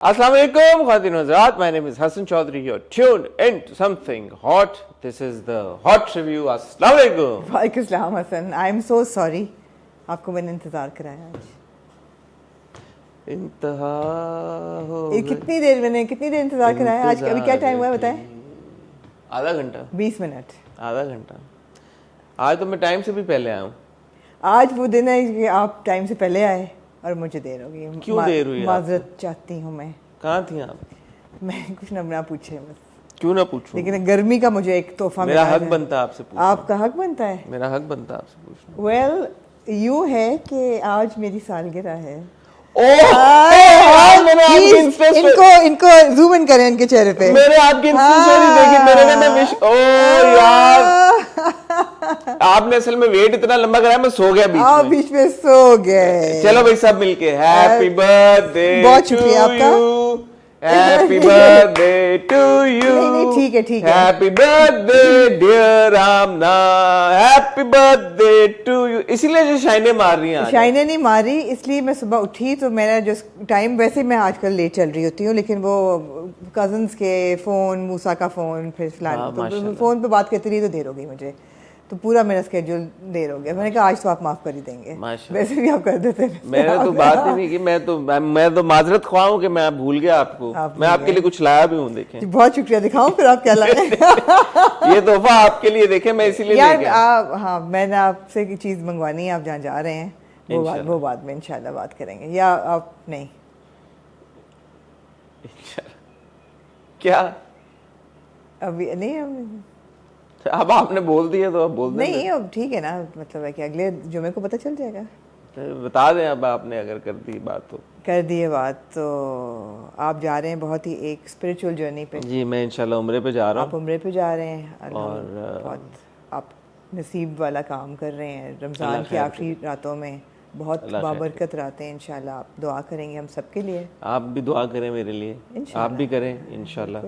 Assalamu alaikum, Khawateen wa Hazrat. My name is Hassan Chaudhary. You're tuned into something hot. This is the hot review. Assalamu alaikum. वालेकुम सलाम Hasan. I am so sorry, आपको मैंने इंतजार कराया आज. इंतहा हो ये कितनी देर इंतजार कराया आज? अभी क्या टाइम हुआ है बताएं? आधा घंटा. 20 मिनट. आधा घंटा. आज तो मैं टाइम से भी पहले आया हूँ. आज वो दिन है कि आप टाइम से पहले आए और मुझे देर हो गई. क्यों देर हुई? माजरत चाहती हूँ मैं. कहाँ थी आप? मैं कुछ ना पूछे बस. क्यों ना पूछूं? लेकिन गर्मी का मुझे एक तोहफा मेरा मिला हक है. बनता है आपसे पूछना. आपका हक बनता है. मेरा हक बनता है आपसे पूछना. वेल यूँ है कि आज मेरी सालगिरह है. इनको जूम इन करें इनके चेहरे पे. मेरे आपकी इंस्टा स्टोरी देखी. मेरे ने विश. ओ यार, आपने असल में वेट इतना लंबा कराया, मैं सो गया बीच में सो गए. चलो भाई सब मिलके हैप्पी बर्थडे. बहुत शुक्रिया आपका. Happy birthday to you. नहीं ठीक है. Happy birthday dear Amna. Happy birthday to you. इसीलिए जो शाइने मार रही हैं. शाइने नहीं मारी, इसलिए मैं सुबह उठी तो मेरा जो टाइम, वैसे मैं आजकल लेट चल रही होती हूँ, लेकिन वो कजन्स के फ़ोन, मूसा का फ़ोन, फिर फिलहाल तो फ़ोन पे बात करती रही तो देर हो गई मुझे. तो पूरा मेरा स्केड्यूल देर हो गया. मैंने कहा आज तो आप माफ़ कर ही देंगे. वैसे भी आप कर देते. मैंने तो बात ही नहीं की. मैं तो माजरत ख्वाह हूँ कि मैं भूल गया आपको. मैं आपके लिए कुछ लाया भी हूँ. देखें. बहुत शुक्रिया. दिखाऊं फिर आप क्या लाए? ये तोहफा आपके लिए. देखें मैं इसीलिए यार हाँ, मैंने आपसे की चीज़ मंगवानी है. आप जहाँ जा रहे हैं वो बाद में इंशाल्लाह बात करेंगे. या आप नहीं? क्या अभी नहीं. अब आपने बोल दिया तो अब बोल दें. नहीं अब ठीक है ना. मतलब है कि अगले जुमे को पता चल जाएगा. बता दें. अब आपने अगर कर दी बात तो कर दी है बात. तो आप जा रहे हैं बहुत ही एक स्पिरिचुअल जर्नी पे. जी मैं इंशाल्लाह उम्रे पे जा रहा हूँ. आप उम्रे पे जा रहे हैं और बहुत आप नसीब वाला काम कर रहे हैं. रमज़ान की आखिरी रातों में बहुत बाबरकत रातें. इंशाल्लाह आप दुआ करेंगे हम सब के लिए. आप भी दुआ करें मेरे लिए. आप भी करें इंशाल्लाह.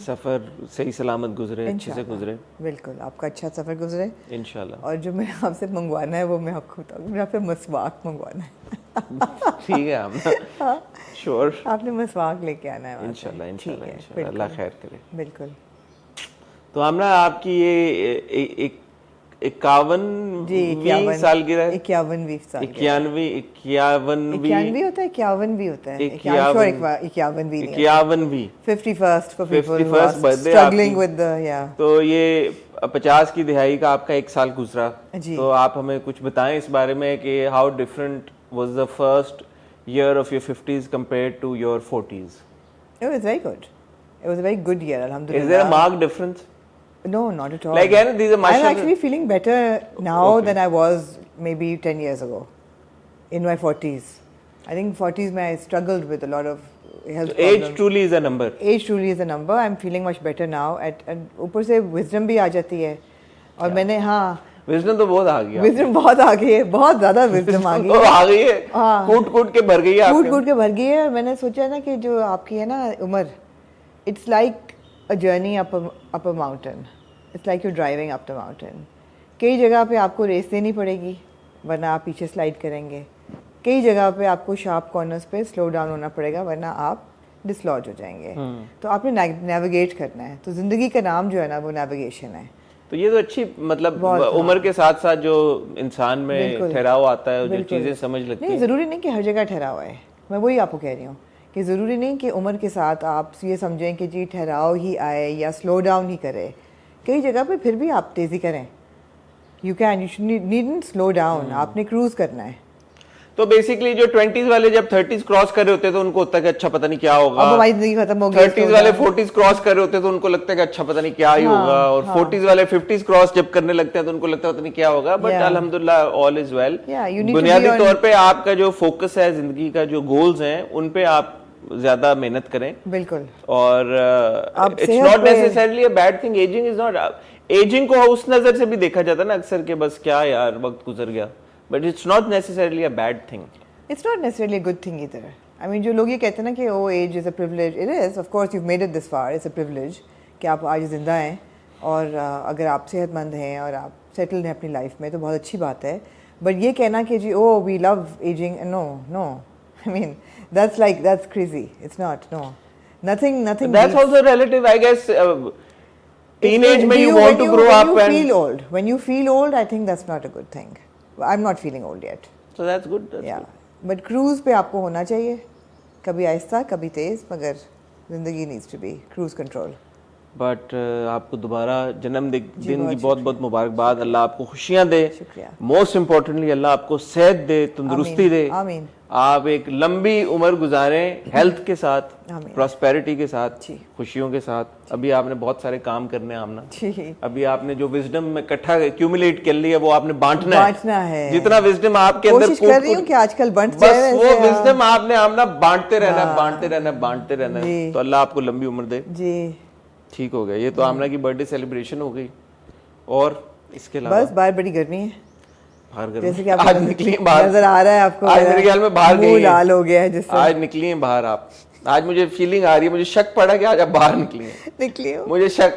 सफ़र सही सलामत गुजरे, अच्छे से गुजरे. बिल्कुल आपका अच्छा सफ़र गुजरे इंशाल्लाह. और जो मैं आपसे मंगवाना है वो मैं आपको बताऊँ. मेरा पे मसवाक मंगवाना है. ठीक है. हम श्योर. आपने मसवाक लेके आना है इंशाल्लाह. अल्लाह खैर करे. बिल्कुल. तो हम ना आपकी ये 51वीं सालगिरह. 51वीं साल. 51वीं होता है. 51वीं होता है. 51वीं 51st for people who 51st are birthday struggling with the तो ये 50 की दिहाई का आपका एक साल गुजरा. तो आप हमें कुछ बताएं इस बारे में कि how different was the first year of your 50s compared to your 40s? It was very good. It was a very good year, alhamdulillah. Is there a marked difference? No, not at all. Like, these are I'm actually feeling better now than I was maybe 10 years ago. In my 40s. I think 40s I struggled with a lot of health problems. Age truly is a number. Age truly is a number. I'm feeling much better now. And ऊपर से wisdom भी आ जाती है. और मैंने wisdom तो बहुत आ गया. विजडम बहुत आ गई है. बहुत ज्यादा विजडम आ गई है. आ गई है. कूट के भर गई है. कूट के भर गई है. मैंने सोचा ना कि जो आपकी है ना उम्र, it's like a journey up a mountain. It's like you driving up the mountain. कई जगह पे आपको रेस देनी पड़ेगी वरना आप पीछे स्लाइड करेंगे. कई जगह पे आपको शार्प कॉर्नर्स पे स्लो डाउन होना पड़ेगा वरना आप डिसलॉज हो जाएंगे. तो आपने नेविगेट करना है. तो ज़िंदगी का नाम जो है ना वो नेविगेशन है. तो ये तो अच्छी मतलब उम्र के साथ साथ जो इंसान में ठहराव आता है, जो चीज़ें समझ लगती हैं. नहीं ज़रूरी नहीं कि हर जगह ठहराव है. मैं वही आपको कह रही हूँ कि ज़रूरी नहीं कि उम्र के साथ आप ये समझें कि जी ठहराव ही आए या स्लो डाउन ही करे. कई जगह पे फिर भी आप तेज़ी करें. You needn't slow down. आपने क्रूज़ करना है. तो बेसिकली जो 20s वाले जब 30s क्रॉस कर रहे होते हैं तो उनको होता है कि अच्छा पता नहीं क्या होगा. अब हमारी जिंदगी खत्म हो गई. 30s वाले 40s क्रॉस कर रहे होते हैं तो उनको लगता है कि अच्छा पता नहीं क्या ही होगा. और 40s वाले 50s क्रॉस जब करने लगते हैं तो उनको लगता है पता नहीं क्या होगा. बट अल्हम्दुलिल्लाह ऑल इज वेल. बुनियादी तौर पे आपका जो फोकस है जिंदगी का, जो गोल्स हैं, उन पे आप ज्यादा मेहनत करें. बिल्कुल. और it's not necessarily a bad thing. Ageing is not. Ageing को उस नजर से भी देखा जाता है ना अक्सर के बस क्या यार वक्त गुजर गया. But it's not necessarily a bad thing. It's not necessarily a good thing either. I mean, जो लोग ये कहते हैं ना कि age is a privilege. It is. Of course, you've made it this far. It's a privilege कि आप आज जिंदा हैं और अगर आप सेहतमंद हैं और आप सेटल्ड हैं अपनी लाइफ में तो बहुत अच्छी बात है. But ये कहना कि जी we love aging, no. I mean, that's crazy. It's not. No, nothing. That's also relative, I guess. Teenage में you want to grow up and feel old. When you feel old, I think that's not a good thing. I'm not feeling old yet. So that's good. Yeah, but cruise पे आपको होना चाहिए. कभी आहिस्ता, कभी तेज, मगर जिंदगी needs to be cruise control. But आपको दोबारा जन्मदिन की बहुत बहुत मुबारकबाद. अल्लाह आपको खुशियां दे. मोस्ट इम्पोर्टेंटली अल्लाह आपको सेहत दे, तंदुरुस्ती दे. आमीन. आप एक लंबी उम्र गुजारें हेल्थ के साथ, प्रॉस्पेरिटी के साथ, खुशियों के साथ. अभी आपने बहुत सारे काम करने हैं आमना. अभी आपने जो विजडम में इकट्ठा एक्यूमुलेट कर लिया वो आपने बांटना है. जितना विजडम आपके अंदर कोशिश कर रही हूं कि आजकल बंट जाए, बस वो विजडम आपने आमना बांटते रहना. तो अल्लाह आपको लंबी उम्र दे जी. ठीक हो गया. ये तो आमना की बर्थडे सेलिब्रेशन हो गई. और इसके अलावा बस बाहर बड़ी गर्मी है. बाहर गर्मी जैसे कि आज निकली बाहर नजर आ रहा है आपको. आज मेरे ख्याल में बाहर गई लाल हो गया है जिससे आज निकली हैं बाहर आप. आज मुझे फीलिंग आ रही है, मुझे शक पड़ा कि आज आप बाहर निकली हो. मुझे शक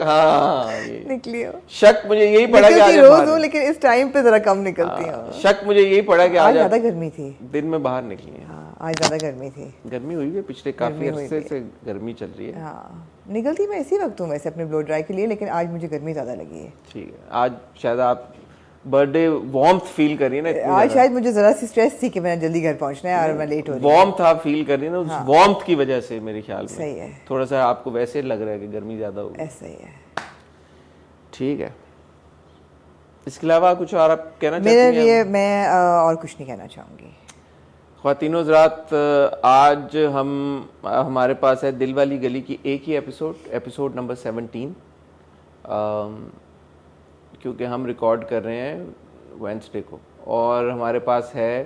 निकली हो. शक मुझे यही पड़ा कि आज रोज हूं, लेकिन इस टाइम पे जरा कम निकलती हूं. शक मुझे यही पड़ा कि आज ज्यादा गर्मी थी. दिन में बाहर निकली है. आज ज्यादा गर्मी थी. गर्मी हुई है पिछले काफी अरसे से गर्मी चल रही है. निकलती मैं इसी वक्त हूँ वैसे अपने ब्लो ड्राई के लिए, लेकिन आज मुझे गर्मी ज्यादा लगी है. ठीक है. आज शायद आप बर्थडे वार्मथ फील कर रही है ना. आज शायद मुझे जरा सी स्ट्रेस थी कि मैंने जल्दी घर पहुंचना है और मैं लेट हो रही हूं. वार्मथ आप फील कर रही है ना, उस वार्मथ की वजह से मेरे ख्याल में सही है. थोड़ा सा आपको वैसे लग रहा है कि गर्मी ज्यादा होगी. ऐसा ही है. ठीक है. इसके अलावा कुछ और आप कहना चाहती हैं? मेरे लिए मैं और कुछ नहीं कहना चाहूंगी. ख्वातीनो हज़रात, आज हमारे पास है दिल वाली गली की एक ही एपिसोड नंबर 17, क्योंकि हम रिकॉर्ड कर रहे हैं वेडनेसडे को. और हमारे पास है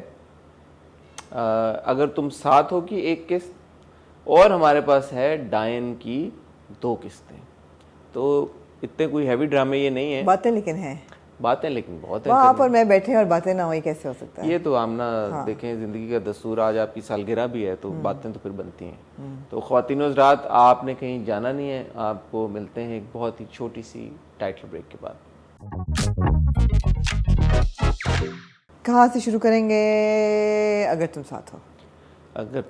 अगर तुम साथ हो की एक किस्त, और हमारे पास है डायन की 2 किस्तें. तो इतने कोई हैवी ड्रामे ये नहीं है. बातें लेकिन बहुत है. आप और मैं बैठे और बातें ना हो, कैसे हो सकता है? ये तो आमना देखें जिंदगी का दस्तूर. आज आपकी सालगिरह भी है तो बातें तो फिर बनती हैं. तो ख्वातीनो हज़रात, आपने कहीं जाना नहीं है. आपको मिलते हैं एक बहुत ही छोटी सी टाइटल ब्रेक के बाद. कहाँ से शुरू करेंगे? अगर तुम साथ हो. अगर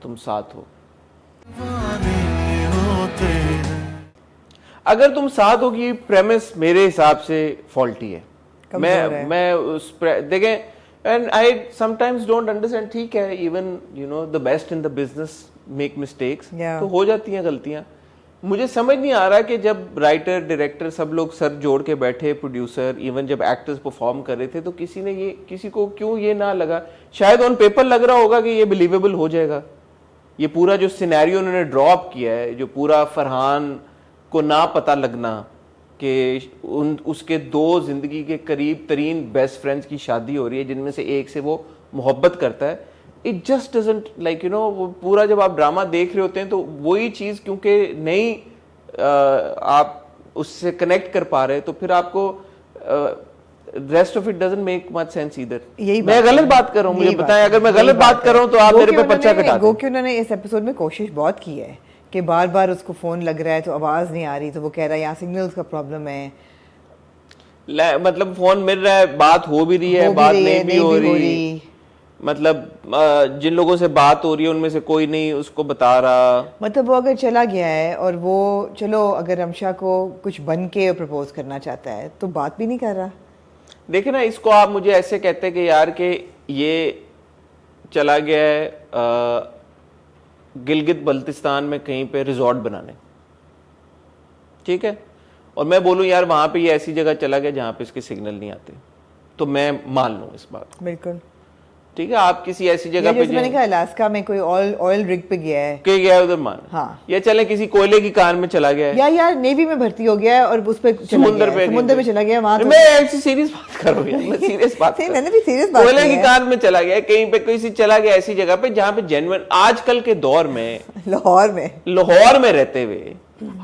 तुम साथ हो की प्रेमिस मेरे हिसाब से फॉल्टी है. मैं उस देखें, and I sometimes don't understand. ठीक है, even you know the best in the business make mistakes. तो हो जाती हैं गलतियां. मुझे समझ नहीं आ रहा कि जब राइटर, डायरेक्टर सब लोग सर जोड़ के बैठे, प्रोड्यूसर, इवन जब एक्टर्स परफॉर्म कर रहे थे, तो किसी को क्यों ये ना लगा. शायद ऑन पेपर लग रहा होगा कि ये बिलीवेबल हो जाएगा. ये पूरा जो सिनेरियो उन्होंने ड्रॉप किया है, जो पूरा फरहान को ना पता लगना कि उसके 2 जिंदगी के करीब तरीन बेस्ट फ्रेंड्स की शादी हो रही है, जिनमें से एक से वो मोहब्बत करता है. It just doesn't like you know, वो पूरा जब आप ड्रामा देख रहे होते हैं तो वही चीज़ क्योंकि नहीं आप उससे कनेक्ट कर पा रहे, तो फिर आपको rest of it doesn't make much sense either. मैं गलत बात कर रहा हूँ, मुझे बताएं अगर मैं गलत बात कर रहा हूँ तो आप मेरे पे पर्चा कटा दें. क्योंकि उन्होंने इस एपिसोड में कोशिश बहुत की है कि बार बार उसको फोन लग रहा है तो आवाज नहीं आ रही, तो वो कह रहा है यहाँ सिग्नल्स का प्रॉब्लम है. मतलब फोन मिल रहा है, बात हो भी रही है, बात नहीं भी हो रही. मतलब जिन लोगों से बात हो रही है उनमें से कोई नहीं उसको बता रहा. मतलब वो अगर चला गया है और वो चलो अगर रमशा को कुछ बन के प्रपोज करना चाहता है तो बात भी नहीं कर रहा. देखिए ना, इसको आप मुझे ऐसे कहते हैं कि यार कि ये चला गया है गिलगित बल्तिस्तान में कहीं पे रिजॉर्ट बनाने, ठीक है, और मैं बोलूं यार वहां पे ये ऐसी जगह चला गया जहां पे इसके सिग्नल नहीं आते, तो मैं मान लूं इस बात. बिल्कुल ठीक है. आप किसी ऐसी जगह पे, मैंने कहा अलास्का में कोई ऑयल रिग पे गया है उधर मान. हाँ. या चले किसी कोयले की कार में चला गया है, या यार नेवी में भर्ती हो गया है और उस पे समुद्र में चला गया. वहां मैं ऐसी सीरियस बात कर रहा हूं यार, मैं सीरियस बात मैंने भी सीरियस बात कोयले की कार में चला गया, कहीं पे किसी चला गया ऐसी जगह पे जहां पे जेन्युइन आजकल के दौर में लाहौर में रहते हुए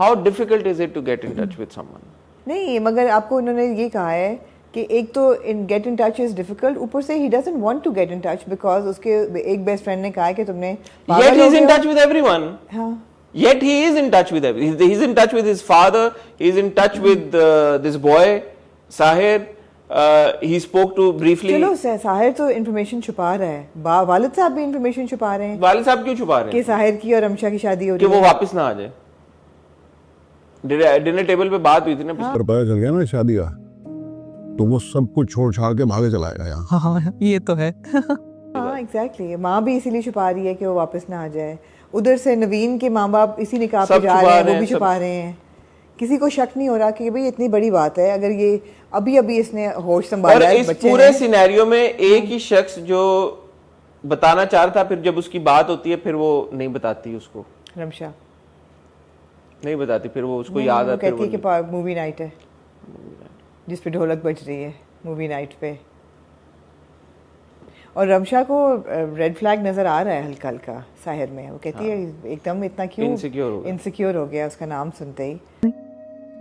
how difficult is it to get in touch with someone. नहीं, मगर आपको उन्होंने ये कहा है कि एक तो get in touch is difficult, ऊपर से ही doesn't want to get in touch because उसके एक बेस्ट फ्रेंड ने कहा है कि तुमने yet he is in touch with everyone. Yet he is in touch with everyone. He is in touch with his father, he is in touch with this boy Sahir, he spoke to briefly. चलो साहिर तो information छुपा रहा है, वालिद साहब भी information छुपा रहे हैं। वालिद साहब क्यों छुपा रहे हैं कि साहिर की और रमशा की शादी हो कि रही है, वो वापस ना आ जाए। डिनर टेबल पे बात हुई थी ना। पर पता चल गया ना शादी का, तो वो सब कुछ छोड़ छाड़ के भागे चला आएगा यहाँ। हाँ ये तो है। हाँ एग्जैक्टली, माँ भी इसीलिए छुपा रही है कि वो वापस ना आ जाए। उधर से नवीन के माँ बाप इसी निकाह पे सब जा छुपा रहे हैं, रहे वो भी हैं, सब। छुपा रहे हैं। किसी को शक नहीं हो रहा कि भाई इतनी बड़ी बात है, अगर ये अभी अभी इसने होश और संभाला है, इस बच्चे पूरे हैं। सिनेरियो में एक ही शख्स जो बताना चाह रहा था, फिर जब उसकी बात होती है फिर वो नहीं बताती, उसको रमशा नहीं बताती, फिर वो उसको नहीं, याद वो आता है कहती है कि मूवी नाइट है जिस पे ढोलक बज रही है, मूवी नाइट पे। और रमशा को रेड फ्लैग नजर आ रहा है हल्का हल्का साहिर में। वो कहती है एकदम इतना क्यों इनसिक्योर हो गया उसका नाम सुनते ही।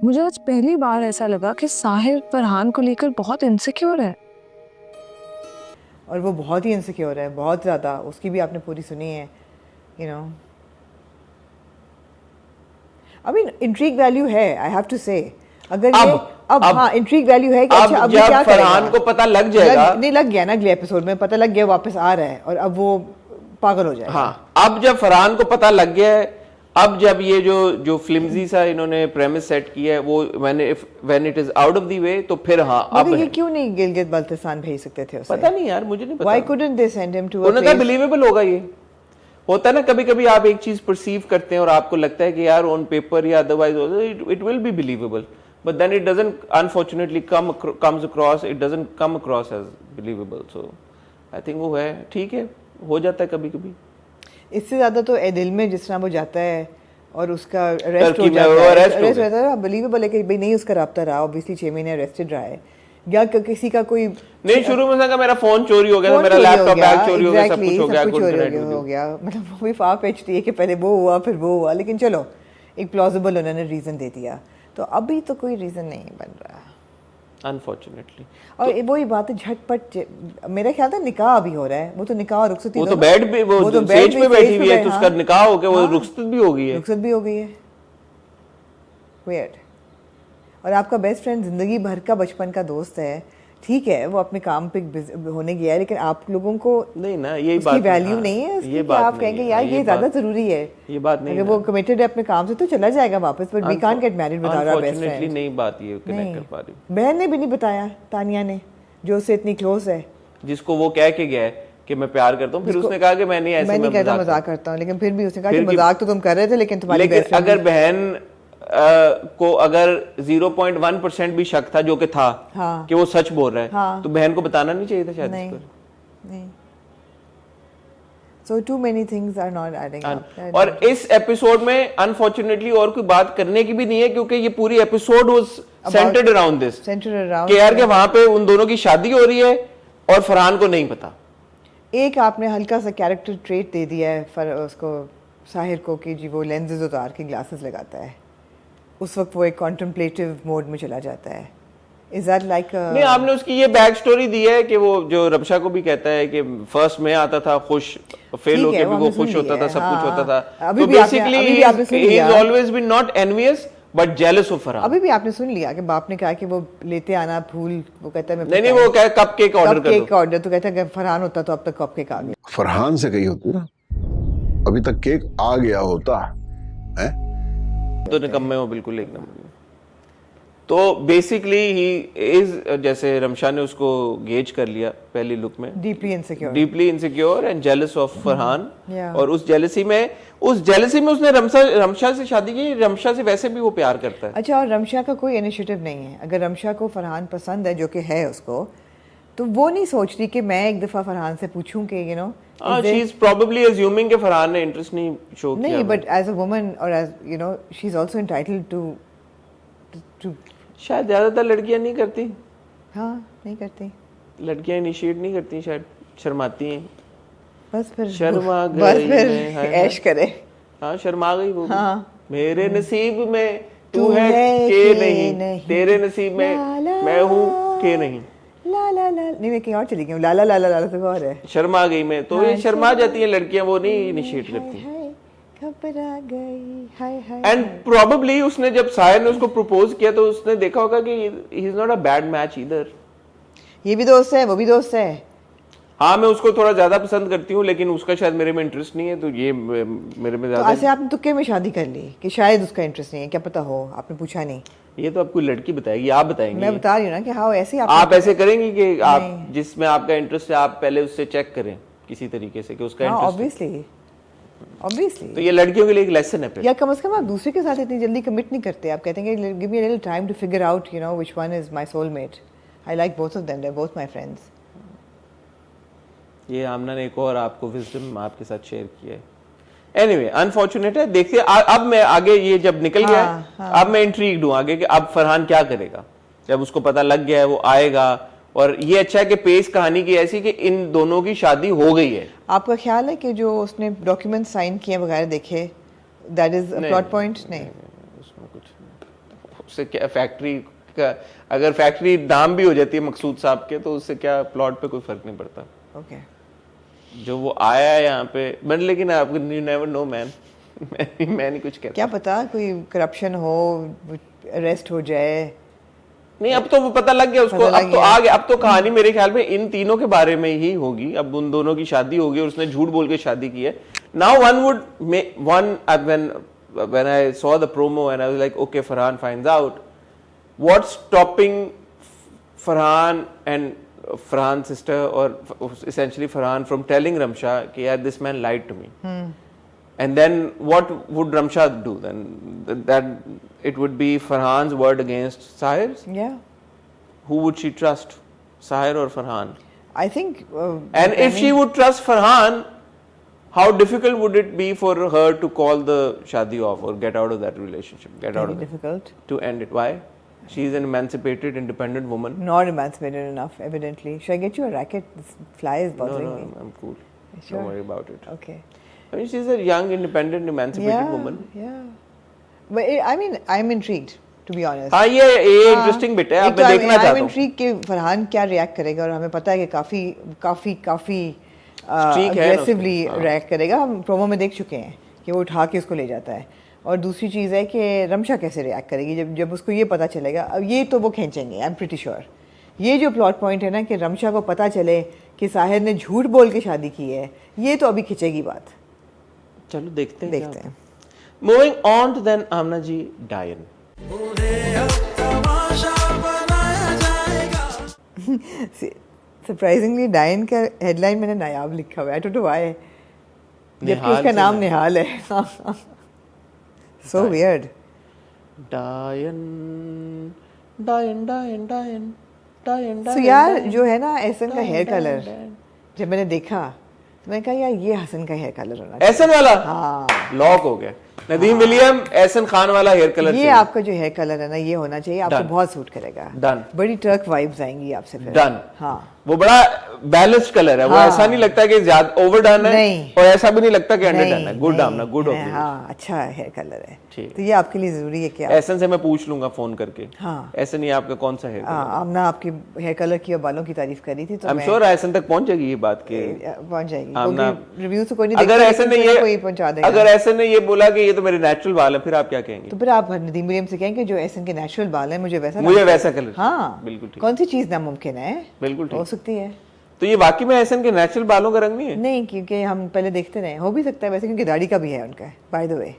मुझे आज पहली बार ऐसा लगा कि साहिर फरहान को लेकर बहुत इनसिक्योर है। और वो बहुत ही इनसिक्योर है, बहुत ज़्यादा। उसकी भी आपने पूरी सुनी है, you know. I mean intrigue value है, आई हैव टू से। अगर ये अब हाँ इंट्रीग वैल्यू है कि अच्छा अब ये क्या करेगा। फरहान को पता लग जाएगा, नहीं लग गया ना, अगले एपिसोड में पता लग गया वापस आ रहा है और अब वो पागल हो जाएगा। हाँ अब जब फरहान को पता लग गया है, अब जब ये जो फ्लिमजी सा इन्होंने प्रेमिस सेट किया है, वो when it is out of the way, तो फिर हाँ अब ये क्यों नहीं गिलगित बल्तिस्तान भेज सकते थे उसे? पता नहीं यार, मुझे नहीं पता। Why couldn't they send him to a उन्होंने कहा place? बिलीवेबल होगा। ये होता है ना, कभी कभी आप एक चीज परसीव करते हैं और आपको लगता है कि यार ऑन पेपर या otherwise it will be believable, but then it doesn't unfortunately comes across, it doesn't come across as believable. So I think वो है, ठीक है, हो जाता है कभी कभी। इससे ज्यादा तो ए दिल में जिस तरह वो जाता है और उसका अरेस्ट हो टर्की में जाता वो है, arrest हो अरेस्ट गया। होता है, बिलीवेबल है कि भाई नहीं उसका राब्ता रहा, ऑब्वियसली 6 महीने अरेस्टेड रहा है। या किसी का कोई नहीं, शुरू में उसने कहा मेरा फोन चोरी हो गया था, मेरा लैपटॉप बैग चोरी हो गया, सब कुछ हो गया, हो गया। मतलब वो भी फार फेच्ड है कि पहले वो हुआ फिर वो हुआ, लेकिन चलो एक प्लॉजिबल उन्होंने रीजन दे दिया। तो अभी तो कोई रीजन नहीं बन रहा अनफॉर्चुनेटली। और वही बात है, झटपट मेरा ख्याल था निकाह अभी हो रहा है, वो तो निकाह और रुखसती वो तो दोनों- बेड पे, वो तो स्टेज पे बैठी हुई है, तो हाँ। उसका निकाह हो गया, वो हाँ। रुखसत भी हो गई है। रुखसत भी हो गई है, weird। और आपका बेस्ट फ्रेंड जिंदगी भर का बचपन का दोस्त है, ठीक है वो अपने काम पे होने गया है, लेकिन आप लोगों को नहीं ना, यही उसकी बात वैल्यू हाँ, नहीं है उसकी, ये कि बात आप नहीं कहेंगे है, यार ये ये ज्यादा बात- जरूरी है। ये बात नहीं अगर है। वो कमिटेड है अपने काम से तो चला जाएगा वापस, but we can't get married without our best unfortunately friend. नहीं बात ये कनेक्ट कर पा रही, बहन ने भी नहीं बताया, तानिया ने, जो उससे इतनी क्लोज है। जिसको वो कह के गया है कि मैं प्यार करता हूँ, फिर उसने कहा कि मैं नहीं ऐसे मैं नहीं कहता मजाक मजाक करता हूँ, लेकिन फिर भी उसने कहा फिर कि भी- मजाक तो तुम कर रहे थे, लेकिन तुम्हारी लेकिन बेस्ट अगर बहन को अगर 0.1% भी शक था, जो कि था, हाँ। कि वो सच बोल रहा है, हाँ। तो बहन को बताना नहीं चाहिए था शायद नहीं इसको। नहीं। So too many things are not adding up. और इस एपिसोड में अनफॉर्चुनेटली और कोई बात करने की भी नहीं है, क्योंकि ये पूरी episode was centred around this, Centered around कि यार के वहां पे उन दोनों की शादी हो रही है और फरहान को नहीं पता। एक आपने हल्का सा कैरेक्टर ट्रेट दे दिया है उसको, साहिर को, कि जी वो लेंसेज उतार के ग्लासेस लगाता है, उस वक्त वो एक कॉन्टेम्पलेटिव मोड में चला जाता है। इज दैट लाइक नहीं, आपने उसकी ये बैक स्टोरी दी है कि वो जो रमशा को भी कहता है कि फर्स्ट में आता था खुश, फेल होके भी वो खुश होता था, सब कुछ होता था। अभी तो भी आपने बेसिकली सुन ही लिया, is always been not envious but jealous of Farhan. अभी भी आपने सुन लिया कि बाप ने कहा कि वो लेते आना फूल, वो कहता है मैं नहीं, वो कह कप केक ऑर्डर कर केक दो। ऑर्डर, तो कहता है कि फरहान होता तो अब तक कप केक आ गया। फरहान से कही होती ना, अभी तक केक आ गया होता है। तो निकम्मे हो बिल्कुल एक नंबर। तो बेसिकली ही इज, जैसे रमशा ने उसको गेज कर लिया पहली लुक में, deeply insecure and jealous of Farhan. Yeah. और उस जेलसी में उसने रमशा से शादी की। रमशा से वैसे भी वो प्यार करता है। अच्छा, और रमशा का कोई इनिशिएटिव नहीं है। अगर रमशा को फरहान पसंद है, जो कि है उसको, तो वो नहीं सोच रही कि मैं एक दफा फरहान से पूछूं कि you know she is probably assuming कि फरहान ने इंटरेस्ट नहीं शो किया। नहीं, बट एज अ वुमन और as you know she is also entitled to शायद ज्यादातर लड़कियां नहीं करती, हाँ नहीं करती, लड़कियां इनिशिएट नहीं करती, शायद शर्माती हैं। बस फिर शर्मा गई बस फिर मैं, हाय, ऐश करे। हाँ शर्मा गई वो भी। हाँ। मेरे नसीब में तू तू है है के कि नहीं, नहीं, तेरे नसीब में ला ला मैं हूँ के नहीं। ला ला ला, नहीं मैं कहीं और चली गई हूँ। ला ला ला ला ला तो और है। शर्मा गई मैं, तो ये शर्मा जाती हैं लड़कियां, वो नहीं इनिशिएट हाय करती। हाय घबरा गई, हाय हाय। एंड प्रोबेबली उसने जब साहिर ने उसको प्रपोज किया, तो उसने देखा होगा कि he is not a bad match either. ये भी दोस्त है, वो भी दोस्त है। हाँ मैं उसको थोड़ा ज्यादा पसंद करती हूँ, लेकिन उसका शायद मेरे में इंटरेस्ट नहीं है, तो ये मेरे में तो ज्यादा। ऐसे आपने तुक्के में शादी कर ली कि शायद उसका इंटरेस्ट नहीं है, क्या पता हो, आपने पूछा नहीं। ये तो आपको लड़की बताएगी, आप बताएंगे। मैं बता रही हूँ ना कि हाँ ऐसे आप ऐसे करेंगे कि आप जिसमें आपका इंटरेस्ट है आप पहले उससे चेक करें किसी तरीके से कि उसका हाँ इंटरेस्ट है। ऑब्वियसली तो ये लड़कियों के लिए एक लेसन है फिर। या कम से कम आप दूसरे के साथ इतनी जल्दी कमिट नहीं करते, आप कहते हैं कि give me a little time to figure out, you know, which one is my soulmate. I like both of them, they are both my friends. ये आमना ने एक और आपको विजडम आपके साथ शेयर किया है। एनीवे अनफॉर्चुनेट है, देखिए अब मैं आगे ये जब निकल गया अब मैं इंट्रीग्ड हूँ आगे कि अब फरहान क्या करेगा जब उसको पता लग गया है, वो आएगा। और ये अच्छा है कि पेश कहानी की ऐसी कि इन दोनों की शादी हो गई है। आपका ख्याल है कि जो उसने डॉक्यूमेंट साइन किए वगैरह देखे, that is a plot point? नहीं, उसमें कुछ नहीं। उससे क्या फैक्ट्री का, अगर फैक्ट्री दाम भी हो जाती है मकसूद साहब के, तो उससे क्या प्लॉट पे कोई फर्क नहीं पड़ता। ओके जो वो आया है यहाँ पे बट, लेकिन आप यू नेवर नो मैन। मैं नहीं कुछ कहता। क्या पता कोई करप्शन हो, अरेस्ट हो जाए। नहीं अब तो वो पता लग गया उसको, अब तो आ गया। अब तो कहानी मेरे ख्याल में इन तीनों के बारे में ही होगी। अब उन दोनों की शादी होगी और उसने झूठ बोल के शादी की है। Now when I saw the promo and I was like, okay, Farhan finds out, what's stopping Farhan and Farhan's sister, or essentially Farhan, from telling Ramsha कि यार this man lied to me. And then what would Ramsha do then? That it would be Farhan's word against Sahir's. Yeah, Who would she trust, Sahir or Farhan? I think And if she would trust Farhan, how difficult would it be for her to call the shadi off or get out of that relationship, get out very of it, difficult, to end it? Why? She's an emancipated, independent woman. not emancipated enough evidently. Should I get you a racket? This fly is No, bothering no, me. I'm cool. Sure. Don't worry about it. Okay. I mean, she's a young, independent, emancipated woman. Yeah. But I mean, I'm intrigued, to be honest. हाँ ये interesting bit है, अब मैं देखना चाहता I'm हूँ। intrigued कि फरहान क्या रिएक्ट करेगा, और हमें पता है कि काफी Streak है ना अग्रेसिवली उसकी, हाँ। रिएक्ट करेगा। हम प्रोमो में देख चुके हैं कि वो उठा के उसको ले जाता है। और दूसरी चीज़ है कि रमशा कैसे रिएक्ट करेगी जब उसको ये पता चलेगा। अब ये तो वो खींचेंगे, आई एम प्रीटी श्योर। ये जो प्लॉट पॉइंट है ना कि रमशा को पता चले कि साहिर ने झूठ बोल के शादी की है, ये तो अभी खिंचेगी बात। चलो देखते हैं। Moving on to then Aamna ji, Diane. Surprisingly Diane का हेडलाइन मैंने नायाब लिखा हुआ है, आई डोंट नो व्हाई, जबकि निहाल उसका से नाम ना- निहाल है। So weird. Diane. सो यार जो है ना एहसन का हेयर कलर, जब मैंने देखा तो मैंने कहा यार ये हसन का हेयर कलर होना चाहिए। एहसन वाला हाँ, लॉक हो गया। नदीम विलियम, एहसन खान वाला हेयर कलर ये आपका जो हेयर कलर है ना ये होना चाहिए, आपको Done. बहुत सूट करेगा। Done. बड़ी टर्क वाइब्स आएंगी आपसे फिर। डन। हाँ, वो बड़ा बैलेंस्ड कलर है, वो हाँ। ऐसा नहीं लगता कि ज्यादा ओवर डन है नहीं। और ऐसा भी नहीं लगता कि अंडर डन है। गुड नहीं, आमना, गुड ऑफ नहीं, यू। हाँ अच्छा हेयर कलर है। ठीक। तो ये आपके लिए जरूरी है क्या? एहसन से मैं पूछ लूंगा फोन करके। हाँ। एहसन, ये आपका कौन सा हेयर कलर? आमना आपकी हेयर कलर की और बालों की तारीफ करी थी, तो आई एम मैं श्योर एहसन तक पहुंच जाएगी ये बात के। पहुंच जाएगी। आमना, रिव्यू तो कोई नहीं अगर देखता, ऐसे ने लेकिन ये कोई पहुंचा देगा। अगर ऐसे ने ये बोला कि ये तो मेरे नेचुरल बाल है, फिर आप क्या कहेंगे? तो फिर आप नदीम विलियम से कहेंगे जो एहसन के नेचुरल बाल हैं मुझे वैसा मुझे लगता है। वैसा कलर। हाँ बिल्कुल ठीक। कौन सी चीज नामुमकिन है? बिल्कुल ठीक। हो सकती है। तो ये वाकई में एहसन के नेचुरल बालों का रंग नहीं है? नहीं, क्योंकि हम पहले देखते रहे, हो भी सकता है वैसे, क्योंकि दाढ़ी का भी है उनका। बाय द वे,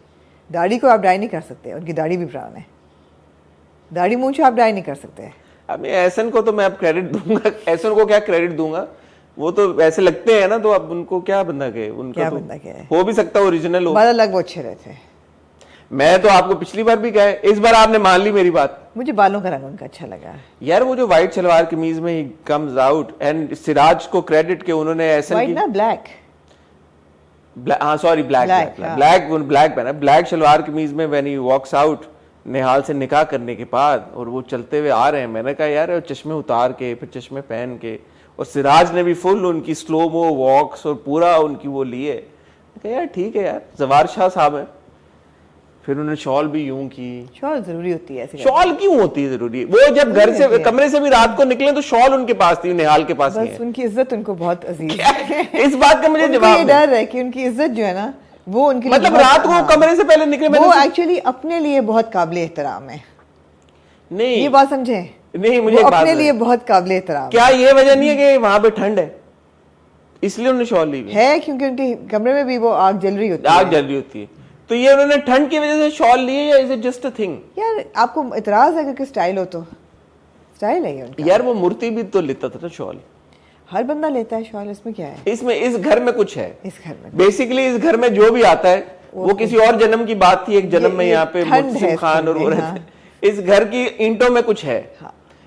दाढ़ी को आप डाई नहीं कर सकते, उनकी दाढ़ी भी ब्राउन है। दाढ़ी मूंछ आप डाई नहीं कर सकते। अब एहसन को तो मैं अब क्रेडिट दूंगा, एहसन को क्या क्रेडिट दूंगा, वो तो ऐसे लगते हैं ना, तो अब उनको क्या बंदा कहे, उनका क्या तो बंदा कहे? हो भी सकता है ओरिजिनल हो। बाल अलग वो अच्छे रहते हैं। मैं तो आपको पिछली बार भी कहा है, इस बार आपने मान ली मेरी बात। मुझे बालों का रंग उनका अच्छा लगा। यार वो जो व्हाइट सलवार कमीज में he comes out, and Siraj को क्रेडिट के उन्होंने एहसन व्हाइट की, ना ब्लैक, हाँ सॉरी ब्लैक हाँ। ब्लैक पहना, ब्लैक सलवार कमीज में व्हेन ही वॉक्स आउट निहाल से निकाह करने के बाद, और वो चलते हुए आ रहे हैं, मैंने कहा यार चश्मे उतार के फिर चश्मे पहन के, और सिराज ने भी फुल उनकी स्लोमो वॉक्स और पूरा उनकी वो लिए। यार ठीक है यार, जवार शाह साहब है। फिर उन्होंने शॉल भी यूं की। शॉल जरूरी होती है ऐसे? शॉल क्यों होती है जरूरी? वो जब घर से कमरे से भी रात को निकले तो शॉल उनके पास थी, निहाल के पास नहीं बस है। उनकी इज्जत उनको बहुत अजीज है। इस बात का मुझे उनको जवाब ये नहीं। डर है कि उनकी इज्जत जो है ना वो उनके लिए मतलब बहुत- रात को हाँ, कमरे से पहले निकले, वो मैंने एक्चुअली अपने लिए बहुत काबिल एहतराम है। नहीं ये बात समझे? नहीं, मुझे वो एक बात अपने बताइए, लिए बहुत काबिल एहतराम क्या ये वजह नहीं है कि वहां पे ठंड है इसलिए उन्होंने शॉल ली हुई है? है, क्योंकि उनके कमरे में भी वो आग जल रही होती आग है। जल रही होती है, तो ये उन्होंने ठंड की वजह से शॉल ली है या is it just a thing? यार आपको इतराज है क्योंकि स्टाइल हो, तो स्टाइल है ये उनका। यार वो मूर्ति भी तो लेता था ना शॉल, हर बंदा लेता है शॉल, इसमें क्या है? इसमें इस घर में कुछ है, इस घर में बेसिकली इस घर में जो भी आता है वो किसी और जन्म की बात थी, एक जन्म में ये यहाँ पे ठंड मुहसिन है खान और इसमें, वो रहते हैं। इस घर की ईंटों में कुछ है,